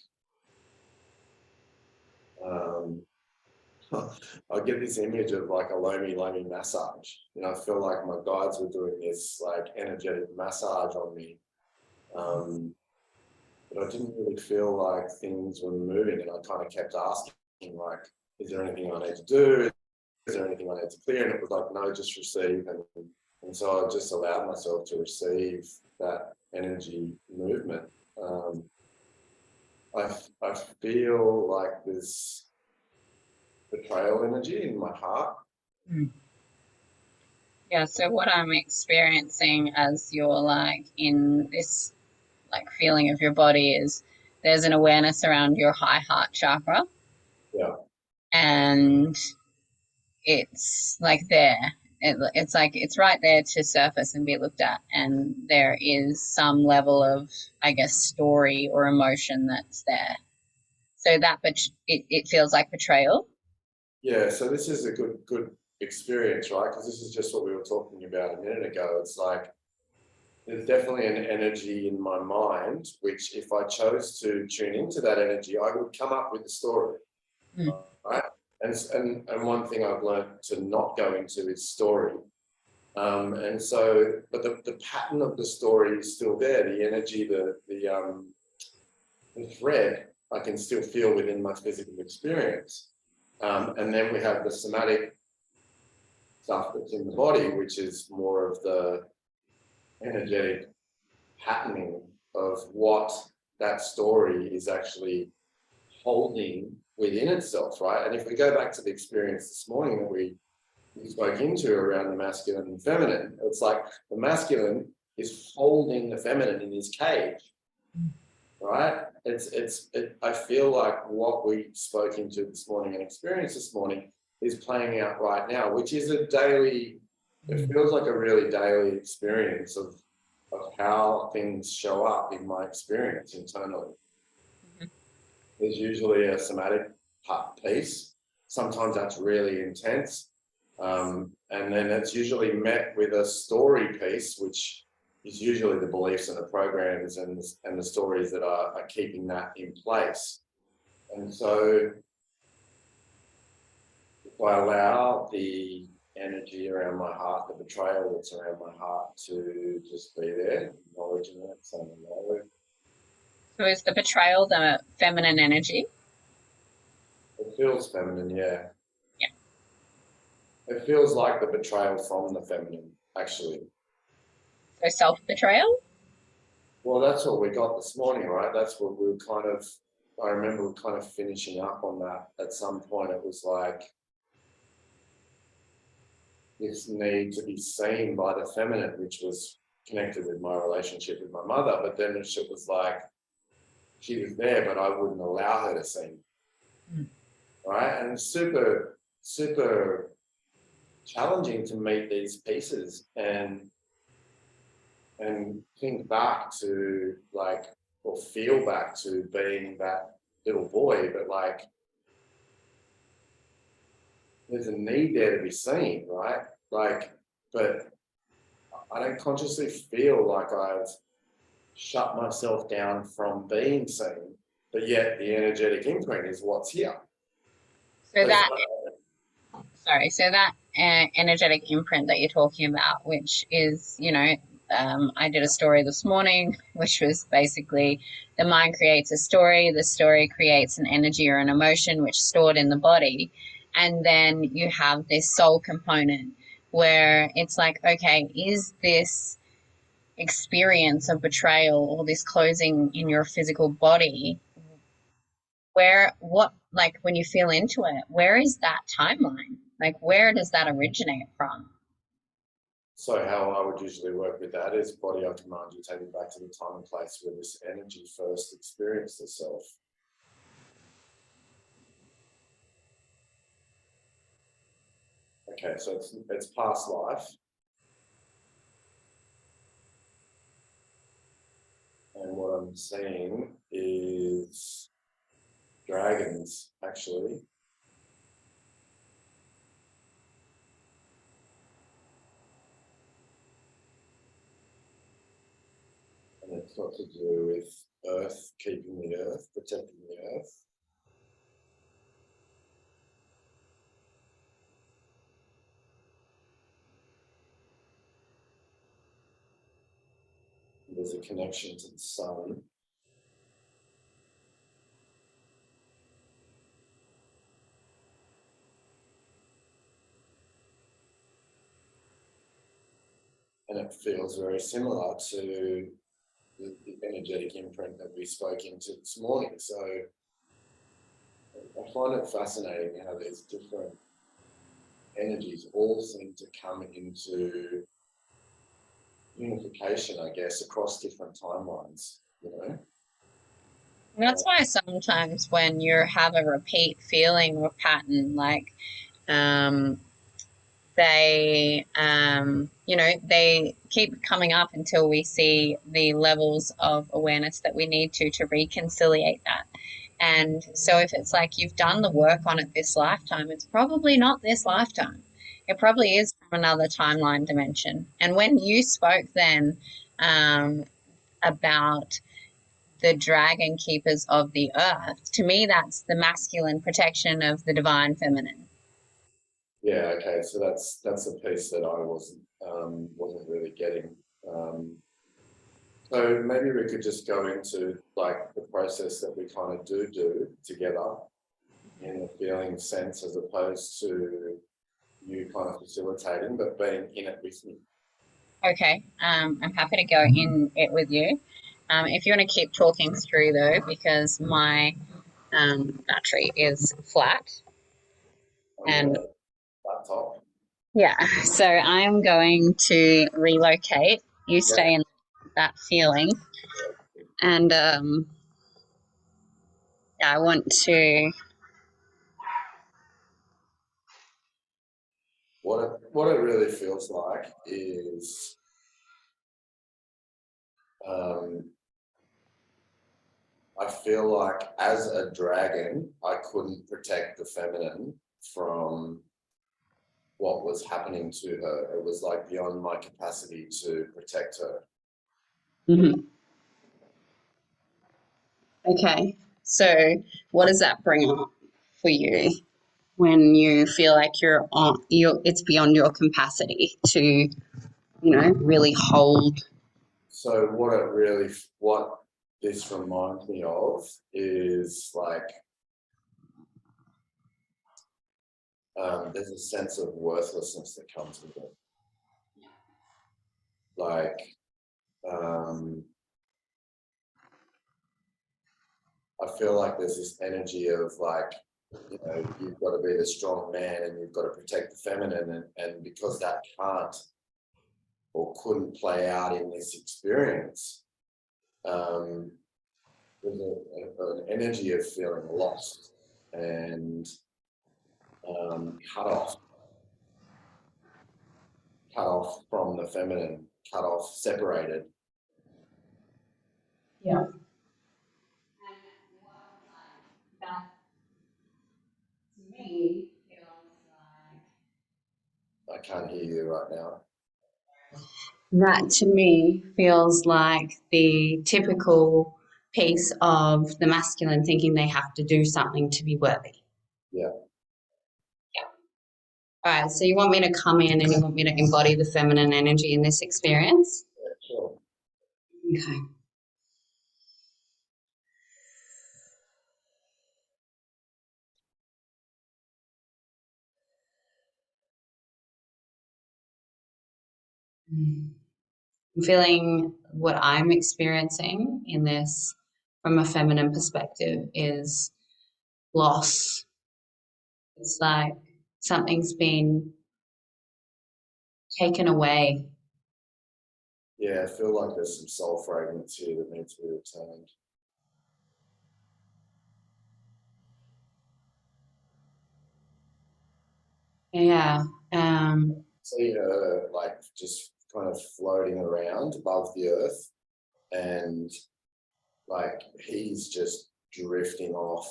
I get this image of like a lomi massage. You know, I feel like my guides were doing this like energetic massage on me. But I didn't really feel like things were moving, and I kind of kept asking, like, is there anything I need to do? Is there anything I need to clear? And it was like, no, just receive. And so I just allowed myself to receive that energy movement. I feel like there's betrayal energy in my heart. Yeah, so what I'm experiencing as you're like in this like feeling of your body is there's an awareness around your high heart chakra. Yeah. And it's like there. It's like it's right there to surface and be looked at, and there is some level of, I guess, story or emotion that's there. So that, but it feels like betrayal. Yeah, so this is a good experience, right? Because this is just what we were talking about a minute ago. It's like there's definitely an energy in my mind, which if I chose to tune into that energy, I would come up with a story, right? And one thing I've learned to not go into is story. And so, but the pattern of the story is still there. The energy, the thread, I can still feel within my physical experience. And then we have the somatic stuff that's in the body, which is more of the energetic patterning of what that story is actually holding within itself, right? And if we go back to the experience this morning that we spoke into around the masculine and feminine, it's like the masculine is holding the feminine in his cage, right? I feel like what we spoke into this morning and experienced this morning is playing out right now, which is a daily, it feels like a really daily experience of how things show up in my experience internally. There's usually a somatic piece. Sometimes that's really intense. And then it's usually met with a story piece, which is usually the beliefs and the programs and the stories that are keeping that in place. And so if I allow the energy around my heart, the betrayal that's around my heart to just be there, acknowledging it, saying hello. So is the betrayal the feminine energy? It feels feminine, yeah. Yeah. It feels like the betrayal from the feminine, actually. So self-betrayal? Well, that's what we got this morning, right? That's what we were kind of, I remember kind of finishing up on that at some point. It was like this need to be seen by the feminine, which was connected with my relationship with my mother. But then it was like she was there, but I wouldn't allow her to see me, right? And it's super, super challenging to meet these pieces and think back to like, or feel back to being that little boy, but like there's a need there to be seen, right? Like, but I don't consciously feel like I've shut myself down from being seen, but yet the energetic imprint is what's here. So that so that energetic imprint that you're talking about, which is, I did a story this morning, which was basically the mind creates a story, the story creates an energy or an emotion which is stored in the body, and then you have this soul component where it's like, okay, is this experience of betrayal or this closing in your physical body, like when you feel into it, where is that timeline? Like, where does that originate from? So how I would usually work with that is, body, I command you, take it back to the time and place where this energy first experienced itself. Okay, so it's past life. And what I'm seeing is dragons, actually. And it's got to do with earth, keeping the earth, protecting the earth. There's a connection to the sun. And it feels very similar to the energetic imprint that we spoke into this morning. So I find it fascinating how there's different energies all seem to come into unification, I guess, across different timelines, And that's why sometimes when you have a repeat feeling or pattern, like they they keep coming up until we see the levels of awareness that we need to reconciliate that. And so if it's like you've done the work on it this lifetime, it's probably not this lifetime. It probably is from another timeline dimension. And when you spoke then about the dragon keepers of the earth, to me that's the masculine protection of the divine feminine. Yeah, okay, so that's a piece that I wasn't really getting. So maybe we could just go into like the process that we kind of do together in the feeling sense, as opposed to you kind of facilitating, but being in it with me. Okay, I'm happy to go in it with you. If you want to keep talking through though, because my battery is flat. And laptop. Yeah, so I'm going to relocate. You stay in that feeling. And I want to. What it really feels like is I feel like as a dragon, I couldn't protect the feminine from what was happening to her. It was like beyond my capacity to protect her. Mm-hmm. Okay, so what does that bring up for you when you feel like it's beyond your capacity to, really hold? So what this reminds me of is like, there's a sense of worthlessness that comes with it. Like, I feel like there's this energy of like, you've got to be the strong man and you've got to protect the feminine, and because that can't or couldn't play out in this experience, there's an energy of feeling lost and cut off from the feminine, cut off, separated. Yeah. That to me feels like I can't hear you right now. That to me feels like the typical piece of the masculine thinking they have to do something to be worthy. Yeah. Yeah. All right. So you want me to come in and you want me to embody the feminine energy in this experience? Yeah, sure. Okay. I'm feeling what I'm experiencing in this from a feminine perspective is loss. It's like something's been taken away. Yeah, I feel like there's some soul fragments here that need to be returned. Yeah. See her like just kind of floating around above the earth, and like he's just drifting off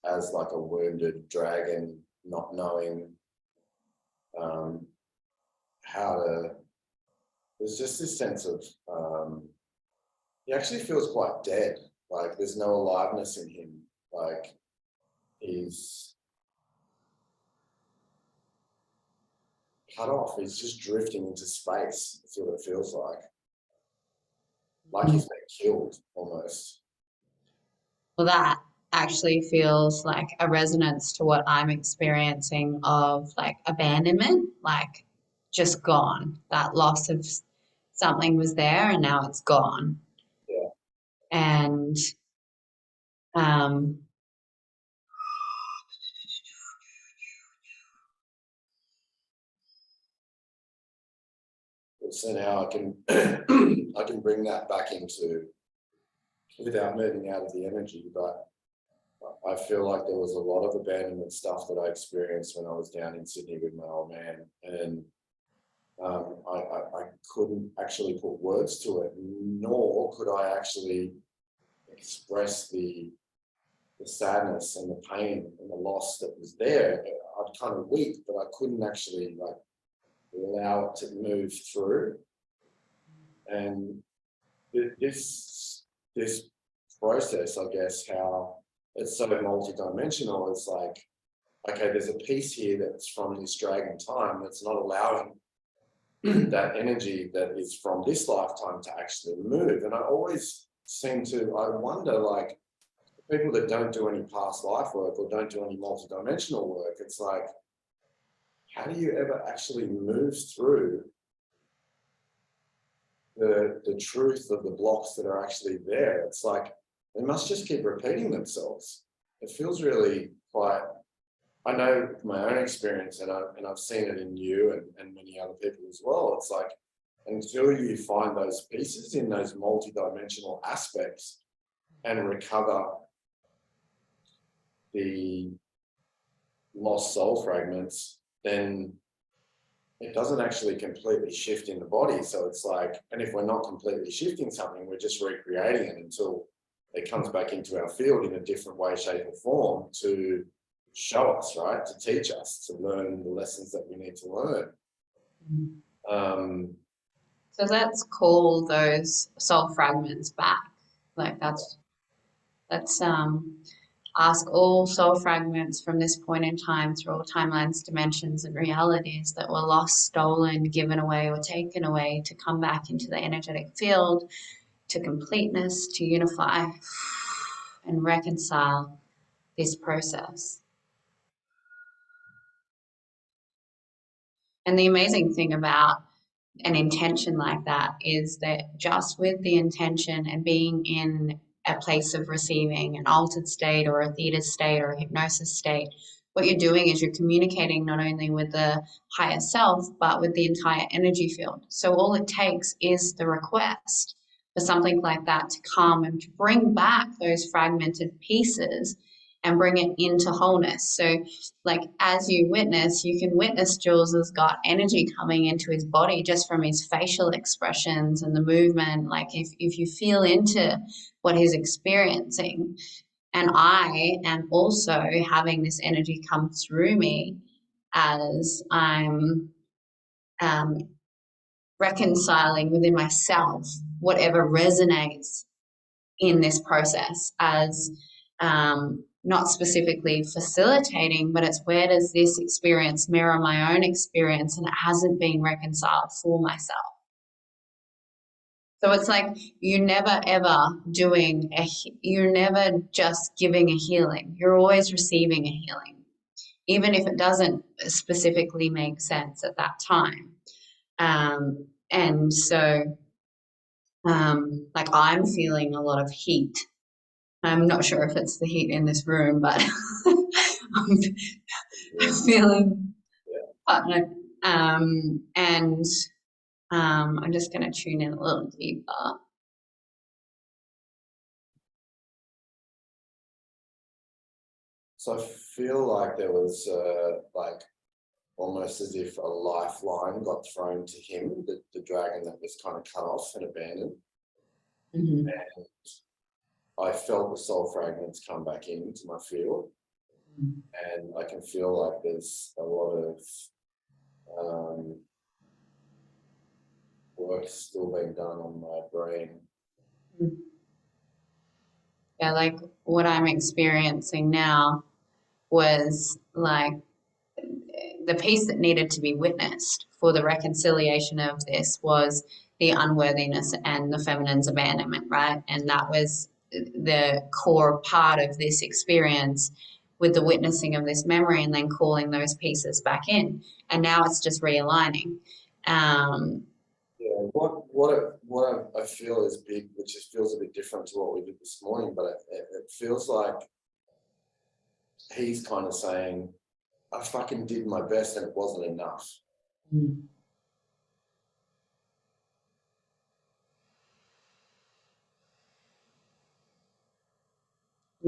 as like a wounded dragon, not knowing how to. There's just this sense of he actually feels quite dead. Like there's no aliveness in him. Like he's cut off. He's just drifting into space. That's what it feels like. Like he's been killed almost. Well, that actually feels like a resonance to what I'm experiencing of like abandonment, like just gone. That loss of something was there and now it's gone. Yeah. And um, So now I can I can bring that back into without moving out of the energy, but I feel like there was a lot of abandonment stuff that I experienced when I was down in Sydney with my old man, and I couldn't actually put words to it, nor could I actually express the sadness and the pain and the loss that was there. I'd kind of weep, but I couldn't actually like allow it to move through. And this process, I guess, how it's so multidimensional. It's like, okay, there's a piece here that's from this dragon time that's not allowing that energy that is from this lifetime to actually move. And I always seem to, I wonder, like, people that don't do any past life work or don't do any multidimensional work, it's like, how do you ever actually move through the truth of the blocks that are actually there? It's like they must just keep repeating themselves. It feels really quite, I know my own experience, and I've seen it in you and many other people as well. It's like until you find those pieces in those multidimensional aspects and recover the lost soul fragments, then it doesn't actually completely shift in the body. So it's like, and if we're not completely shifting something, we're just recreating it until it comes back into our field in a different way, shape, or form to show us, right? To teach us, to learn the lessons that we need to learn. so let's call those soul fragments back. Like let's ask all soul fragments from this point in time through all timelines, dimensions, and realities that were lost, stolen, given away, or taken away to come back into the energetic field, to completeness, to unify and reconcile this process. And the amazing thing about an intention like that is that just with the intention and being in a place of receiving, an altered state or a theta state or a hypnosis state, what you're doing is you're communicating not only with the higher self, but with the entire energy field. So all it takes is the request for something like that to come and to bring back those fragmented pieces and bring it into wholeness. So like as you witness, you can witness Jules has got energy coming into his body just from his facial expressions and the movement. Like if you feel into what he's experiencing, and I am also having this energy come through me as I'm reconciling within myself whatever resonates in this process as not specifically facilitating, but it's where does this experience mirror my own experience, and it hasn't been reconciled for myself. So it's like you're never ever you're never just giving a healing. You're always receiving a healing, even if it doesn't specifically make sense at that time. And so, like I'm feeling a lot of heat. I'm not sure if it's the heat in this room, but I'm feeling partner. And I'm just going to tune in a little deeper. So I feel like there was like almost as if a lifeline got thrown to him, the dragon that was kind of cut off and abandoned. Mm-hmm. And I felt the soul fragments come back into my field. Mm-hmm. And I can feel like there's a lot of work still being done on my brain. Yeah, like what I'm experiencing now was like the piece that needed to be witnessed for the reconciliation of this was the unworthiness and the feminine's abandonment, right? And that was the core part of this experience with the witnessing of this memory and then calling those pieces back in. And now it's just realigning. Yeah, what I feel is big, which just feels a bit different to what we did this morning, but it feels like he's kind of saying, I fucking did my best and it wasn't enough. Mm.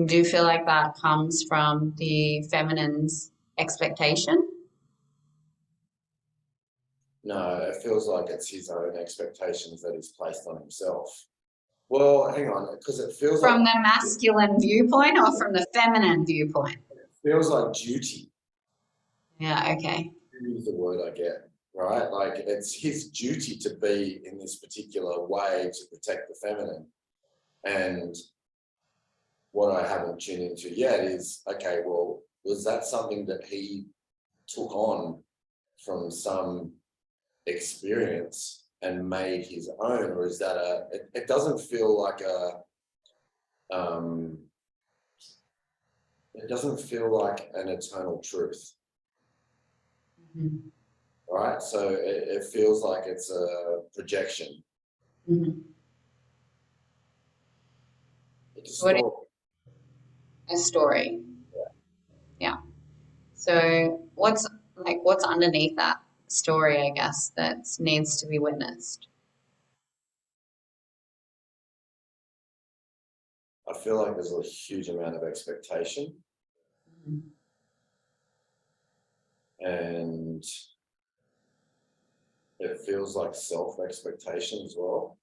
Do you feel like that comes from the feminine's expectation? No, it feels like it's his own expectations that he's placed on himself. Well, hang on, because it feels from like... the masculine viewpoint or from the feminine viewpoint? It feels like duty. Yeah, okay. Duty is the word I get, right? Like it's his duty to be in this particular way to protect the feminine. And what I haven't tuned into yet is, okay, well, was that something that he took on from some experience and made his own, or is that it doesn't feel like it doesn't feel like an eternal truth. Mm-hmm. Right, so it feels like it's a projection. Mm-hmm. It's a story. A story. Yeah. So what's underneath that story, I guess, that needs to be witnessed? I feel like there's a huge amount of expectation. Mm-hmm. And it feels like self-expectation as well,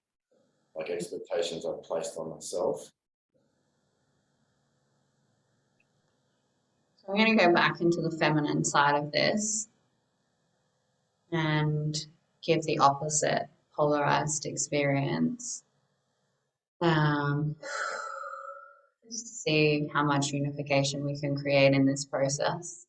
like expectations I've placed on myself. So I'm going to go back into the feminine side of this and give the opposite polarized experience. Just to see how much unification we can create in this process.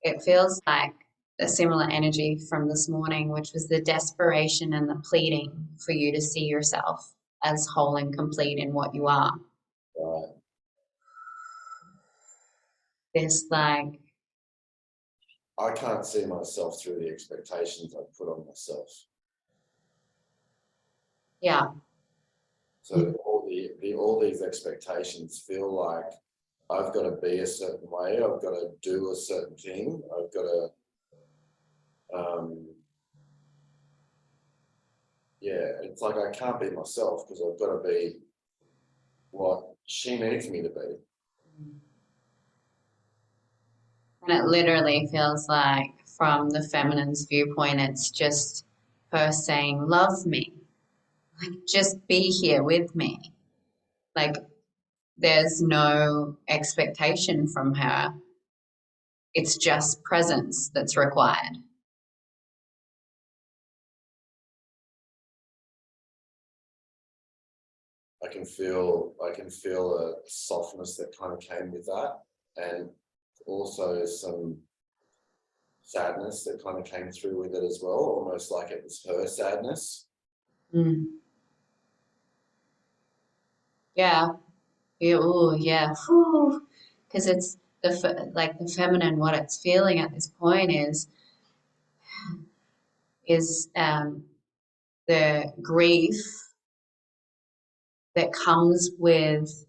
It feels like a similar energy from this morning, which was the desperation and the pleading for you to see yourself as whole and complete in what you are. Right. This like... I can't see myself through the expectations I put on myself. Yeah. So all these expectations feel like I've got to be a certain way, I've got to do a certain thing, I've got to yeah, it's like I can't be myself because I've got to be what she needs me to be. And it literally feels like from the feminine's viewpoint, it's just her saying, love me, like just be here with me. Like there's no expectation from her. It's just presence that's required. I can feel a softness that kind of came with that, and also some sadness that kind of came through with it as well, almost like it was her sadness. Mm. Yeah. Oh, yeah. Because it's like the feminine. What it's feeling at this point is the grief that comes with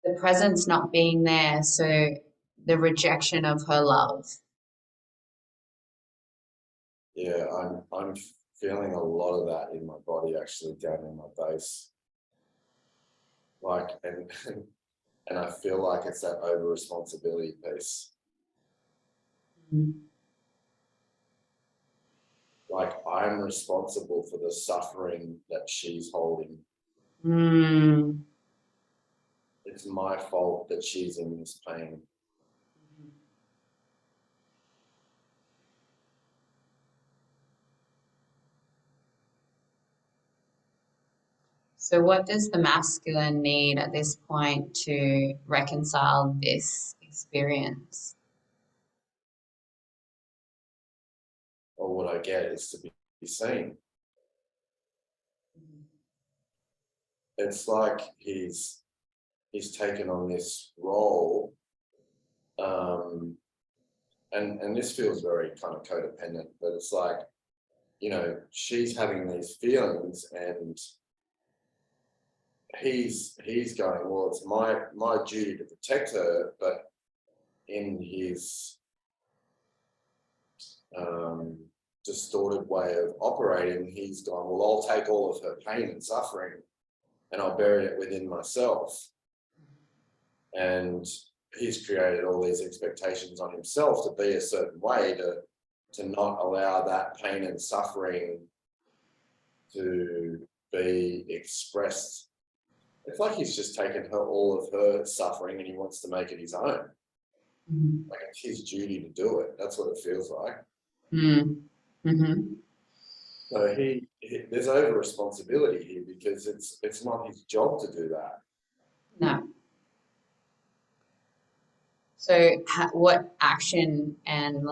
the presence not being there. So the rejection of her love. Yeah, I'm feeling a lot of that in my body, actually, down in my base. Like, and I feel like it's that over responsibility piece. Mm. Like, I'm responsible for the suffering that she's holding. Mm. It's my fault that she's in this pain. So what does the masculine need at this point to reconcile this experience? Or what I get is to be seen. It's like he's taken on this role, and this feels very kind of codependent, but it's like, you know, she's having these feelings and he's going, well, it's my duty to protect her, but in his distorted way of operating, he's gone, well, I'll take all of her pain and suffering and I'll bury it within myself. And he's created all these expectations on himself to be a certain way, to not allow that pain and suffering to be expressed. It's like he's just taken all of her suffering and he wants to make it his own. Mm-hmm. Like it's his duty to do it. That's what it feels like. Mm-hmm. So there's over responsibility here because it's not his job to do that. No. So what action and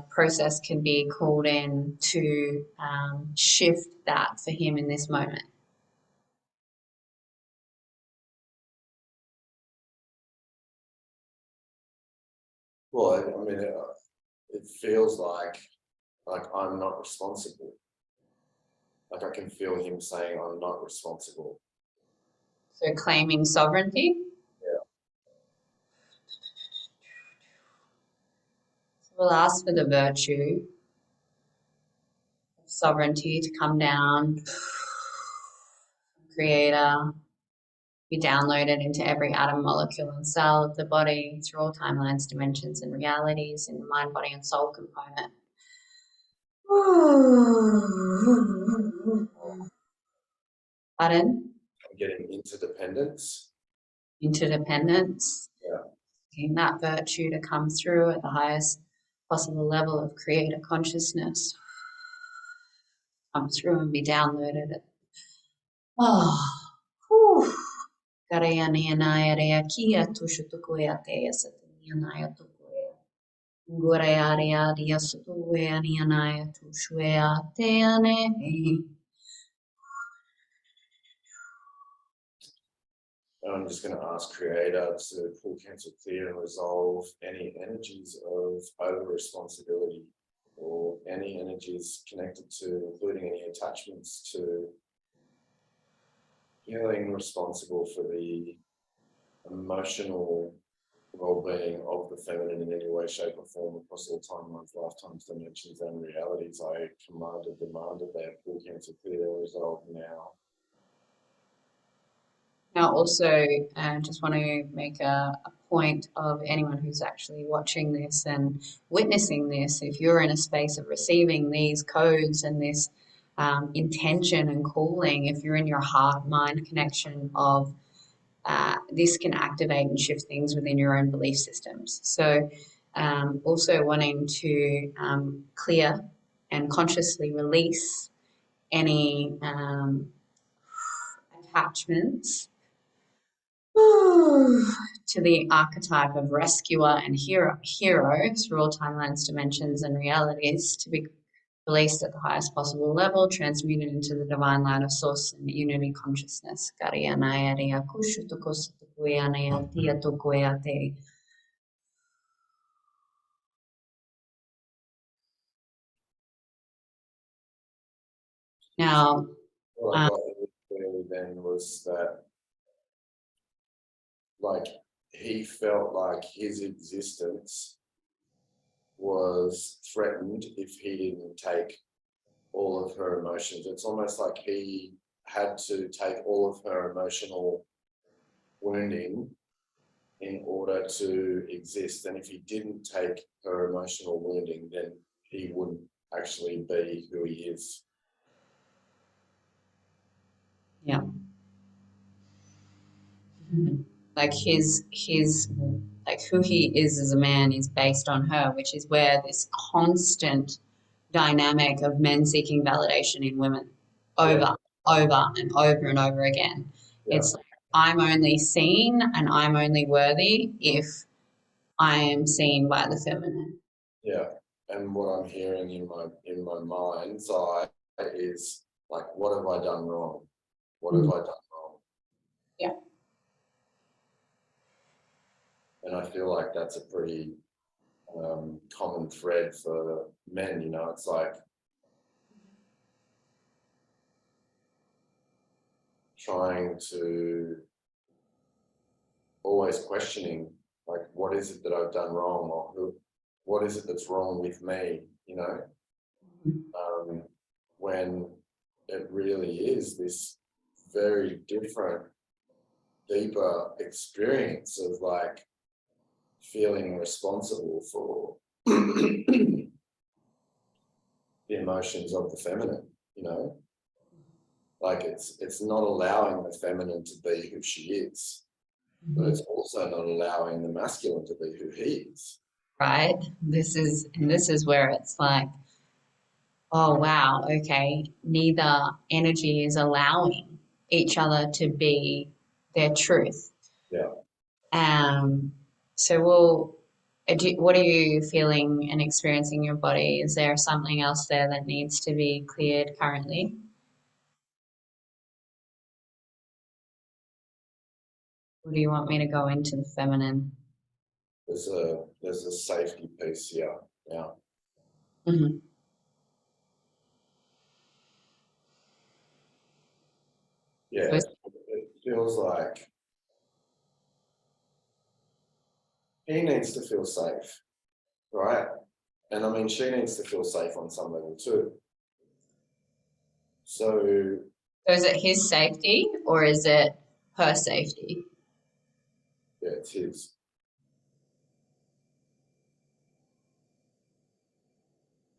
process can be called in to shift that for him in this moment? Well, I mean, it feels like I'm not responsible. Like I can feel him saying, I'm not responsible. So claiming sovereignty? Yeah. So we'll ask for the virtue of sovereignty to come down, creator, be downloaded into every atom, molecule, and cell of the body through all timelines, dimensions, and realities in the mind, body, and soul component. Pardon? I'm getting interdependence. Interdependence. Yeah. Getting that virtue to come through at the highest possible level of creator consciousness. Come through and be downloaded. Whew. Karayanianaya reakia tushutukuya teya satanianaya tukuya. Ngurayariya diasutuya nianaya tushuya teane. I'm just going to ask Creator to pull, cancel, clear, and resolve any energies of over responsibility or any energies connected to, including any attachments to feeling responsible for the emotional well-being of the feminine in any way, shape, or form across all timelines, lifetimes, dimensions, and realities. I demanded that pull, cancel, clear, and resolve now. Now, also, just want to make a point of anyone who's actually watching this and witnessing this. If you're in a space of receiving these codes and this intention and calling, if you're in your heart mind connection of this can activate and shift things within your own belief systems. So also wanting to clear and consciously release any attachments to the archetype of rescuer and hero through all timelines, dimensions, and realities to be released at the highest possible level, transmuted into the divine light of source and unity consciousness. Now, What I got clearly then was that, like, he felt like his existence was threatened if he didn't take all of her emotions. It's almost like he had to take all of her emotional wounding in order to exist. And if he didn't take her emotional wounding, then he wouldn't actually be who he is. yeah. Like his like who he is as a man is based on her, which is where this constant dynamic of men seeking validation in women over and over and over again. Yeah. It's like, I'm only seen and I'm only worthy if I am seen by the feminine. Yeah. And what I'm hearing in my mind's eye is like, what have I done wrong? What have I done wrong? Yeah. And I feel like that's a pretty common thread for men, you know. It's like trying to always questioning, like, what is it that I've done wrong, or what is it that's wrong with me, you know, when it really is this very different, deeper experience of like feeling responsible for the emotions of the feminine, you know, like it's not allowing the feminine to be who she is, but it's also not allowing the masculine to be who he is. Right? This is where it's like, oh wow, okay, neither energy is allowing each other to be their truth. Yeah. So what are you feeling and experiencing in your body? Is there something else there that needs to be cleared currently? Or do you want me to go into the feminine? There's a safety piece here. Yeah. Mm-hmm. Yeah. It feels like he needs to feel safe, right? And I mean, she needs to feel safe on some level too. So So is it his safety or is it her safety? yeah, it's his.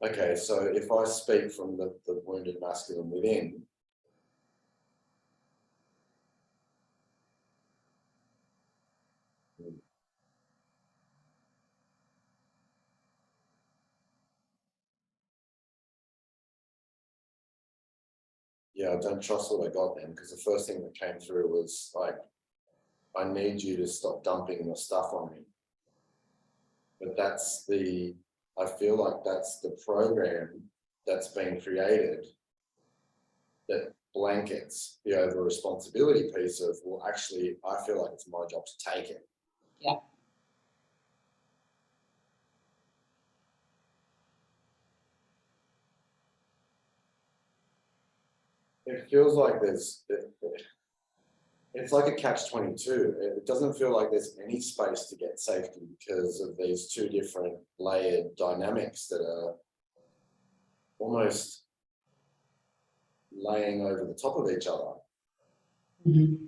Okay, so if I speak from the wounded masculine within, yeah, I don't trust what I got then, because the first thing that came through was like, I need you to stop dumping the stuff on me. But I feel like that's the program that's been created that blankets the over responsibility piece of, well, actually, I feel like it's my job to take it. Yeah. It feels like it's like a catch-22. It doesn't feel like there's any space to get safety because of these two different layered dynamics that are almost laying over the top of each other. Mm-hmm.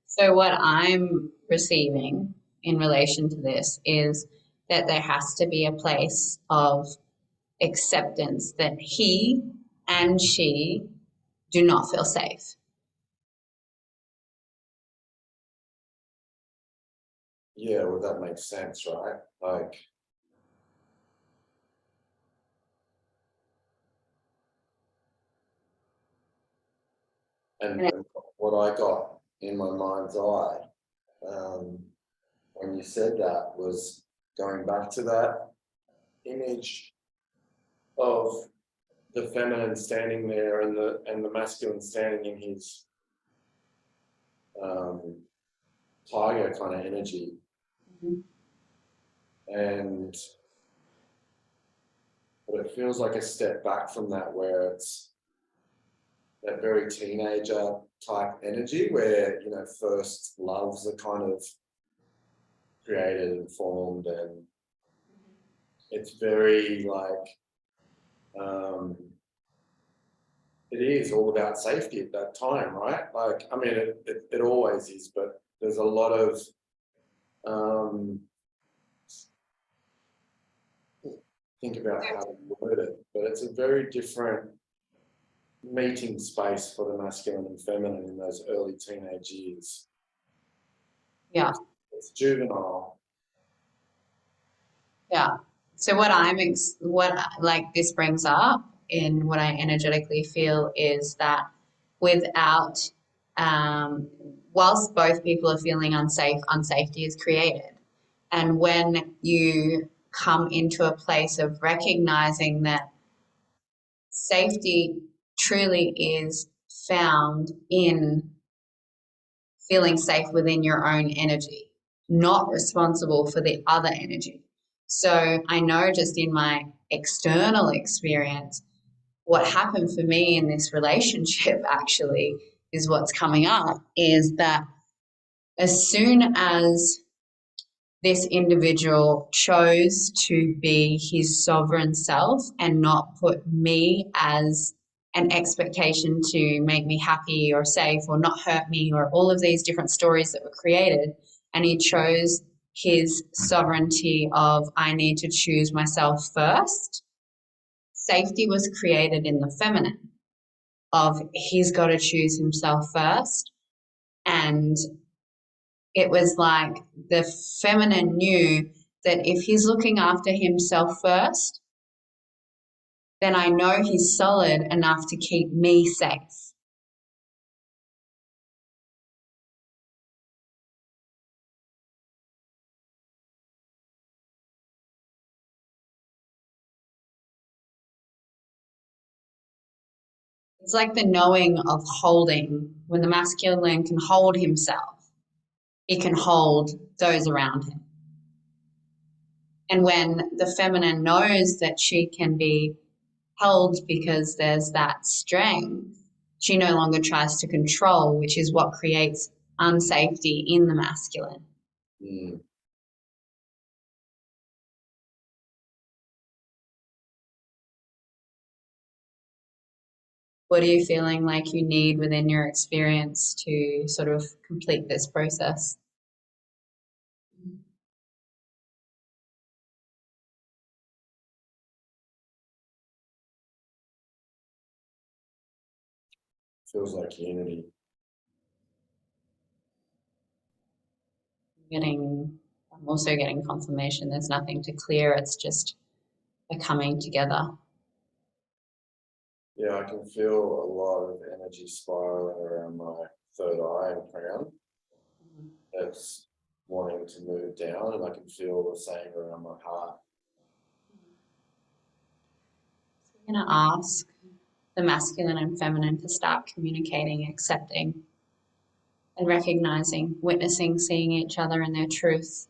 So what I'm receiving in relation to this is that there has to be a place of acceptance that he and she do not feel safe. Yeah, well, that makes sense, right? Like, and what I got in my mind's eye when you said that was going back to that image of the feminine standing there and the masculine standing in his tiger kind of energy. And but it feels like a step back from that, where it's that very teenager type energy where, you know, first loves are kind of created and formed, and it's very like it is all about safety at that time, right? Like, I mean, it always is, but there's a lot of think about how to word it, but it's a very different meeting space for the masculine and feminine in those early teenage years. Yeah. It's juvenile. Yeah. So what like this brings up in what I energetically feel is that without, whilst both people are feeling unsafe, unsafety is created. And when you come into a place of recognizing that safety truly is found in feeling safe within your own energy, not responsible for the other energy. So I know just in my external experience, what happened for me in this relationship actually is what's coming up is that as soon as this individual chose to be his sovereign self and not put me as an expectation to make me happy or safe or not hurt me or all of these different stories that were created, and he chose his sovereignty of I need to choose myself first, safety was created in the feminine of he's got to choose himself first. And it was like the feminine knew that if he's looking after himself first, then I know he's solid enough to keep me safe. It's like the knowing of holding. When the masculine can hold himself, he can hold those around him. And when the feminine knows that she can be held because there's that strength, she no longer tries to control, which is what creates unsafety in the masculine. Mm. What are you feeling like you need within your experience to sort of complete this process? Feels like unity. I'm also getting confirmation there's nothing to clear, it's just a coming together. Yeah, I can feel a lot of energy spiraling around my third eye and crown. That's wanting to move down, and I can feel the same around my heart. So I'm going to ask the masculine and feminine to start communicating, accepting, and recognizing, witnessing, seeing each other in their truth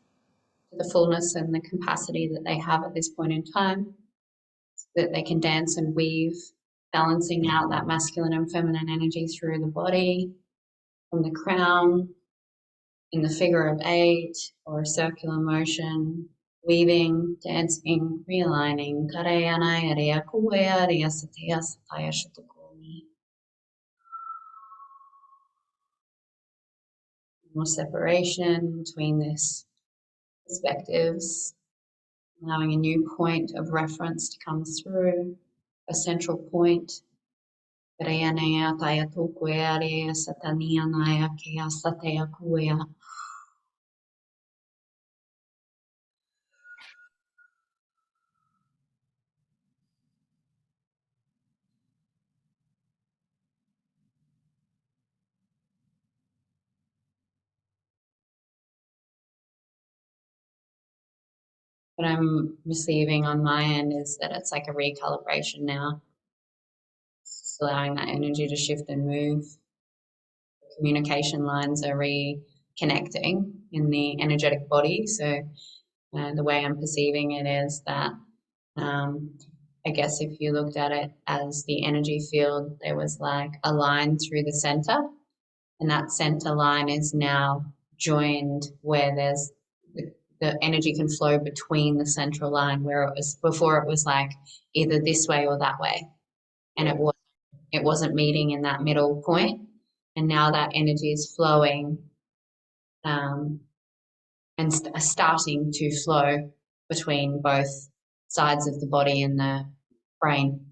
to the fullness and the capacity that they have at this point in time, so that they can dance and weave, balancing out that masculine and feminine energy through the body, from the crown, in the figure of eight or circular motion, weaving, dancing, realigning. More separation between this perspectives, allowing a new point of reference to come through, a central point. But I'm receiving on my end is that it's like a recalibration now. Just allowing that energy to shift and move. Communication lines are reconnecting in the energetic body. So the way I'm perceiving it is that I guess if you looked at it as the energy field, there was like a line through the center, and that center line is now joined where there's the energy can flow between the central line, where it was before it was like either this way or that way, and it wasn't meeting in that middle point, and now that energy is flowing and starting to flow between both sides of the body and the brain.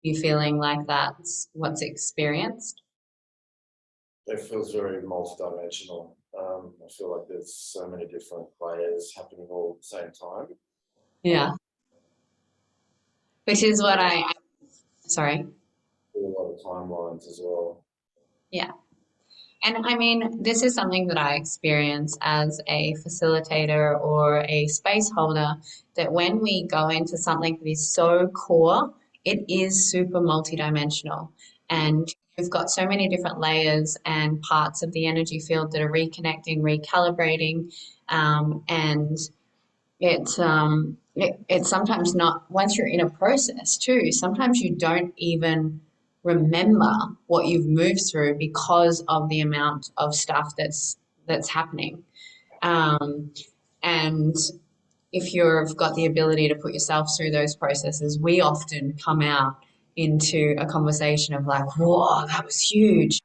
You feeling like that's what's experienced? It feels very multidimensional. I feel like there's so many different players happening all at the same time. Yeah. Which is what sorry. A lot of timelines as well. Yeah. And I mean, this is something that I experience as a facilitator or a space holder, that when we go into something that is so core, it is super multidimensional. And you've got so many different layers and parts of the energy field that are reconnecting, recalibrating, and it's sometimes not, once you're in a process too, sometimes you don't even remember what you've moved through because of the amount of stuff that's happening. And if you've got the ability to put yourself through those processes, we often come out into a conversation of like, whoa, that was huge,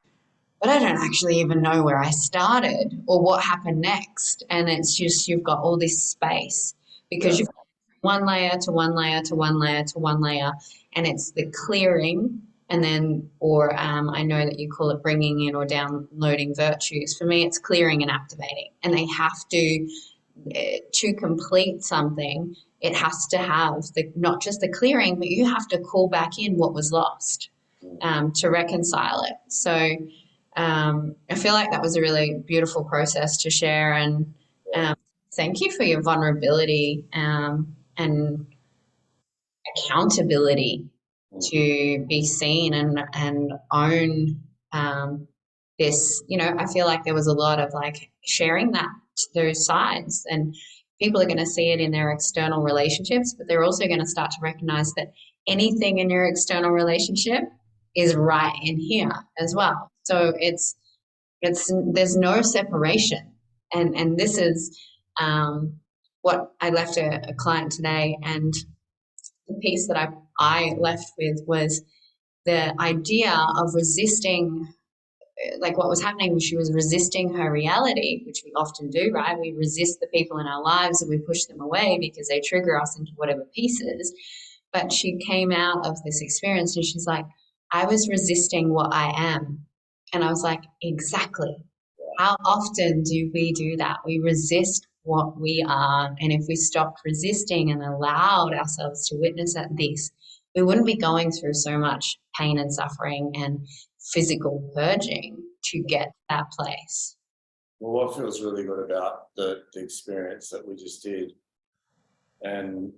but I don't actually even know where I started or what happened next. And it's just, you've got all this space because you've got one layer to one layer to one layer to one layer, and it's the clearing. And then, or I know that you call it bringing in or downloading virtues. For me, it's clearing and activating, and they have to complete something. It has to have not just the clearing, but you have to call back in what was lost to reconcile it. So I feel like that was a really beautiful process to share, and thank you for your vulnerability and accountability to be seen and own this. You know, I feel like there was a lot of like sharing those sides, and people are going to see it in their external relationships, but they're also going to start to recognize that anything in your external relationship is right in here as well. So it's there's no separation, and this is what I left a client today, and the piece that I left with was the idea of resisting, like what was happening was she was resisting her reality, which we often do, right? We resist the people in our lives and we push them away because they trigger us into whatever pieces. But she came out of this experience and she's like, I was resisting what I am. And I was like, exactly. How often do we do that? We resist what we are. And if we stopped resisting and allowed ourselves to witness at this, we wouldn't be going through so much pain and suffering and physical purging to get to that place. Well, what feels really good about the experience that we just did, and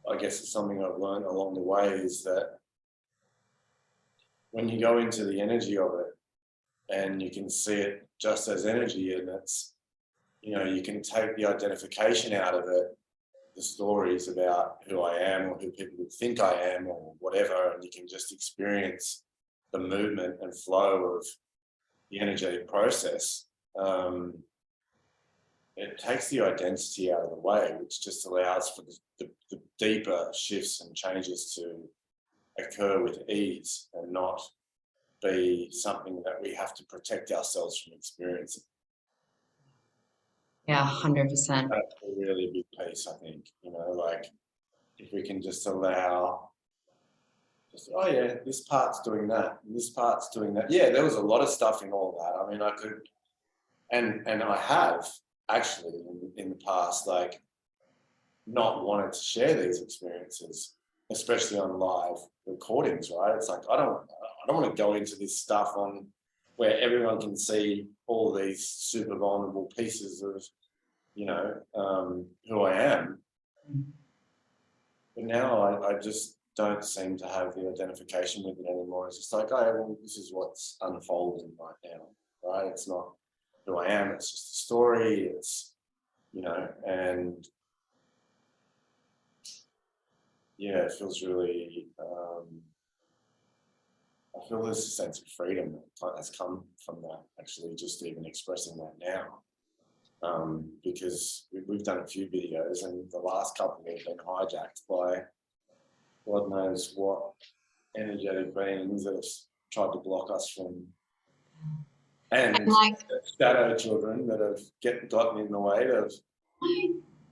I guess it's something I've learned along the way, is that when you go into the energy of it and you can see it just as energy, and it's, you know, you can take the identification out of it, the stories about who I am or who people would think I am or whatever, and you can just experience the movement and flow of the energetic process. it takes the identity out of the way, which just allows for the deeper shifts and changes to occur with ease and not be something that we have to protect ourselves from experiencing. Yeah, 100%. That's a really big piece, I think. You know, like if we can just allow, just, oh yeah, this part's doing that, and this part's doing that. Yeah, there was a lot of stuff in all that. I mean, I could, and I have actually in the past, like, not wanted to share these experiences, especially on live recordings, right? It's like I don't want to go into this stuff on where everyone can see all these super vulnerable pieces of, you know, who I am. But now I just don't seem to have the identification with it anymore. It's just like, oh, well, this is what's unfolding right now, right? It's not who I am. It's just a story. It's, you know, and yeah, it feels really, I feel there's a sense of freedom that has come from that, actually, just even expressing that now. Because we've done a few videos and the last couple have been hijacked by God knows what energetic beings that have tried to block us from, and like, shadow children that have gotten in the way of,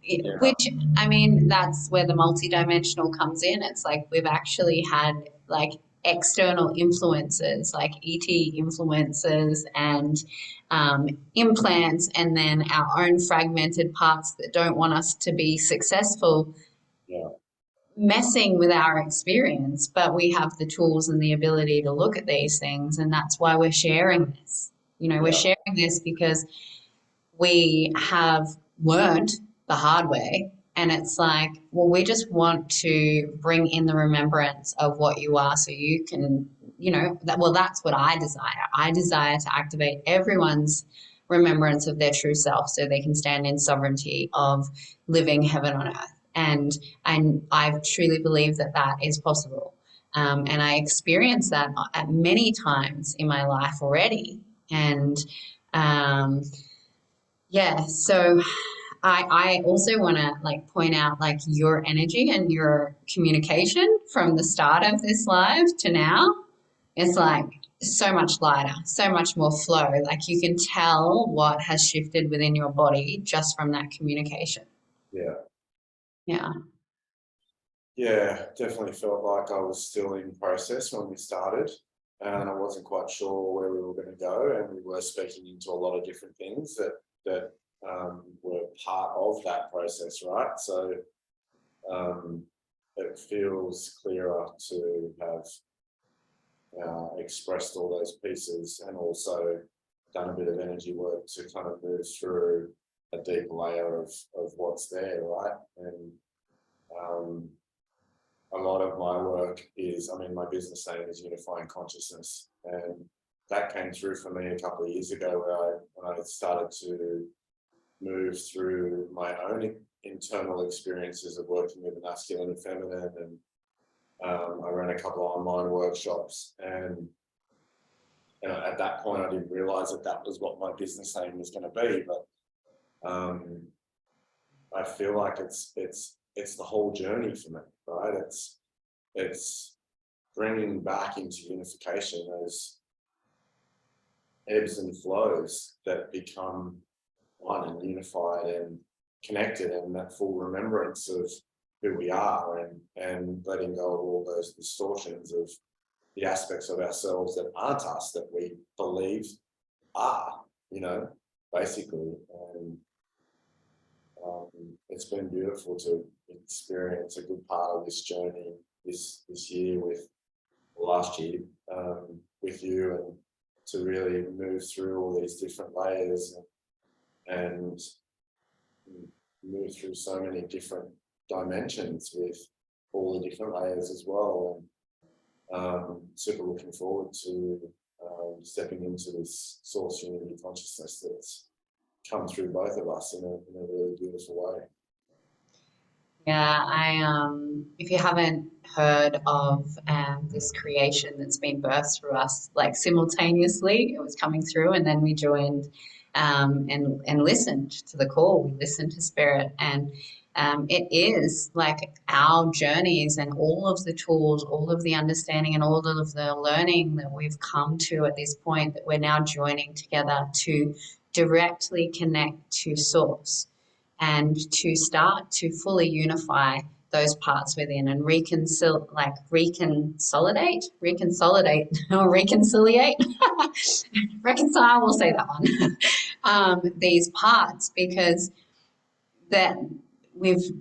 yeah. which, I mean, that's where the multidimensional comes in. It's like we've actually had like external influences, like ET influences and implants, and then our own fragmented parts that don't want us to be successful, Yeah. messing with our experience. But we have the tools and the ability to look at these things, and that's why we're sharing this. You know, we're sharing this because we have learned the hard way, and it's like, well, we just want to bring in the remembrance of what you are so you can, you know, that's what I desire to activate everyone's remembrance of their true self so they can stand in sovereignty of living heaven on earth. And I truly believe that that is possible, and I experienced that at many times in my life already. And yeah, so I also want to like point out like your energy and your communication from the start of this live to now. It's like so much lighter, so much more flow. Like you can tell what has shifted within your body just from that communication. Yeah. Yeah. Yeah, definitely felt like I was still in process when we started, and I wasn't quite sure where we were going to go, and we were speaking into a lot of different things that were part of that process, right? So it feels clearer to have expressed all those pieces and also done a bit of energy work to kind of move through a deeper layer of what's there, right? And a lot of my work is, I mean, my business name is Unifying Consciousness, and that came through for me a couple of years ago when I started to move through my own internal experiences of working with the masculine and feminine, and I ran a couple of online workshops, and at that point I didn't realize that that was what my business name was going to be, but I feel like it's the whole journey for me, right? It's bringing back into unification those ebbs and flows that become one and unified and connected, and that full remembrance of who we are, and letting go of all those distortions of the aspects of ourselves that aren't us, that we believe are, you know, basically. And it's been beautiful to experience a good part of this journey this year, with last year, with you, and to really move through all these different layers and move through so many different dimensions with all the different layers as well. And super looking forward to stepping into this source unity consciousness that's come through both of us in a really beautiful way. Yeah, if you haven't heard of this creation that's been birthed through us, like simultaneously, it was coming through, and then we joined and listened to the call. We listened to spirit, and it is like our journeys and all of the tools, all of the understanding and all of the learning that we've come to at this point that we're now joining together to directly connect to source and to start to fully unify those parts within and reconsolidate or reconciliate reconcile, we'll say that one. These parts, because that we've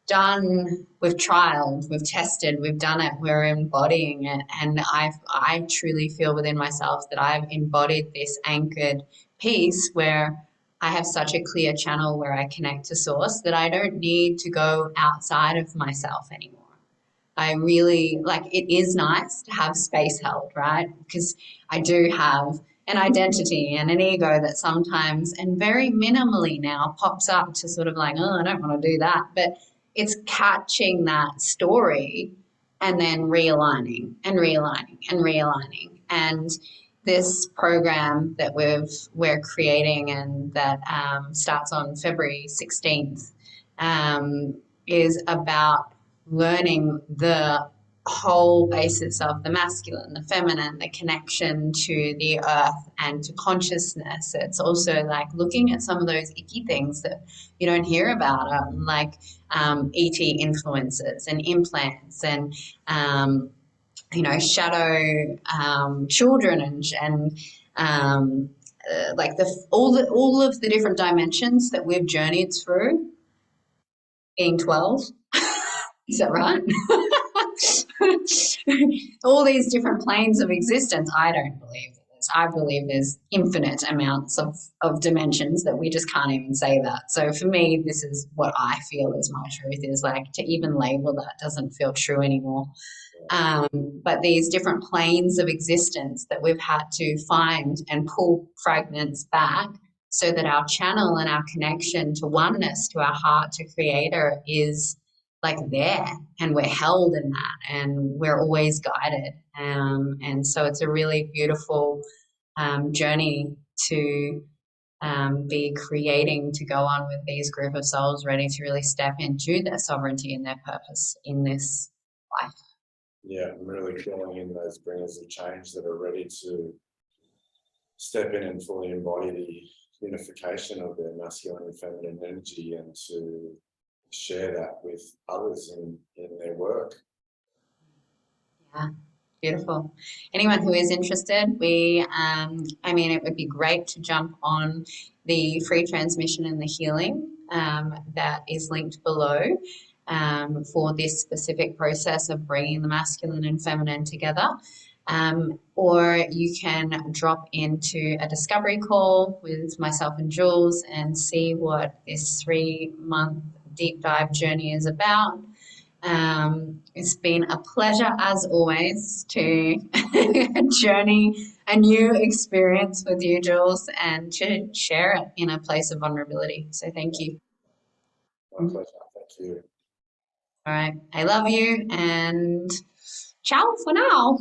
trialed, we've tested, we've done it, we're embodying it. And I truly feel within myself that I've embodied this anchored piece where I have such a clear channel where I connect to source that I don't need to go outside of myself anymore. I really like, it is nice to have space held, right? Because I do have an identity and an ego that sometimes and very minimally now pops up to sort of like, oh, I don't want to do that. But it's catching that story and then realigning and realigning and realigning. And this program that we're creating and that starts on February 16th is about learning the whole basis of the masculine, the feminine, the connection to the earth and to consciousness. It's also like looking at some of those icky things that you don't hear about, like ET influences and implants and shadow children and like all of the different dimensions that we've journeyed through, being 12. Is that right? All these different planes of existence. I don't believe this. I believe there's infinite amounts of dimensions that we just can't even say that. So for me, this is what I feel is my truth, is like to even label that doesn't feel true anymore. But these different planes of existence that we've had to find and pull fragments back so that our channel and our connection to oneness, to our heart, to creator is like there, and we're held in that and we're always guided. And so it's a really beautiful journey to be creating, to go on with these group of souls ready to really step into their sovereignty and their purpose in this life. Yeah, I'm really feeling in those bringers of change that are ready to step in and fully embody the unification of their masculine and feminine energy and to share that with others in their work. Yeah, beautiful. Anyone who is interested, it would be great to jump on the free transmission and the healing that is linked below for this specific process of bringing the masculine and feminine together. Or you can drop into a discovery call with myself and Jules and see what this 3-month deep dive journey is about. It's been a pleasure as always to journey a new experience with you, Jules, and to share it in a place of vulnerability. So thank you. My pleasure. Thank you. All right. I love you, and ciao for now.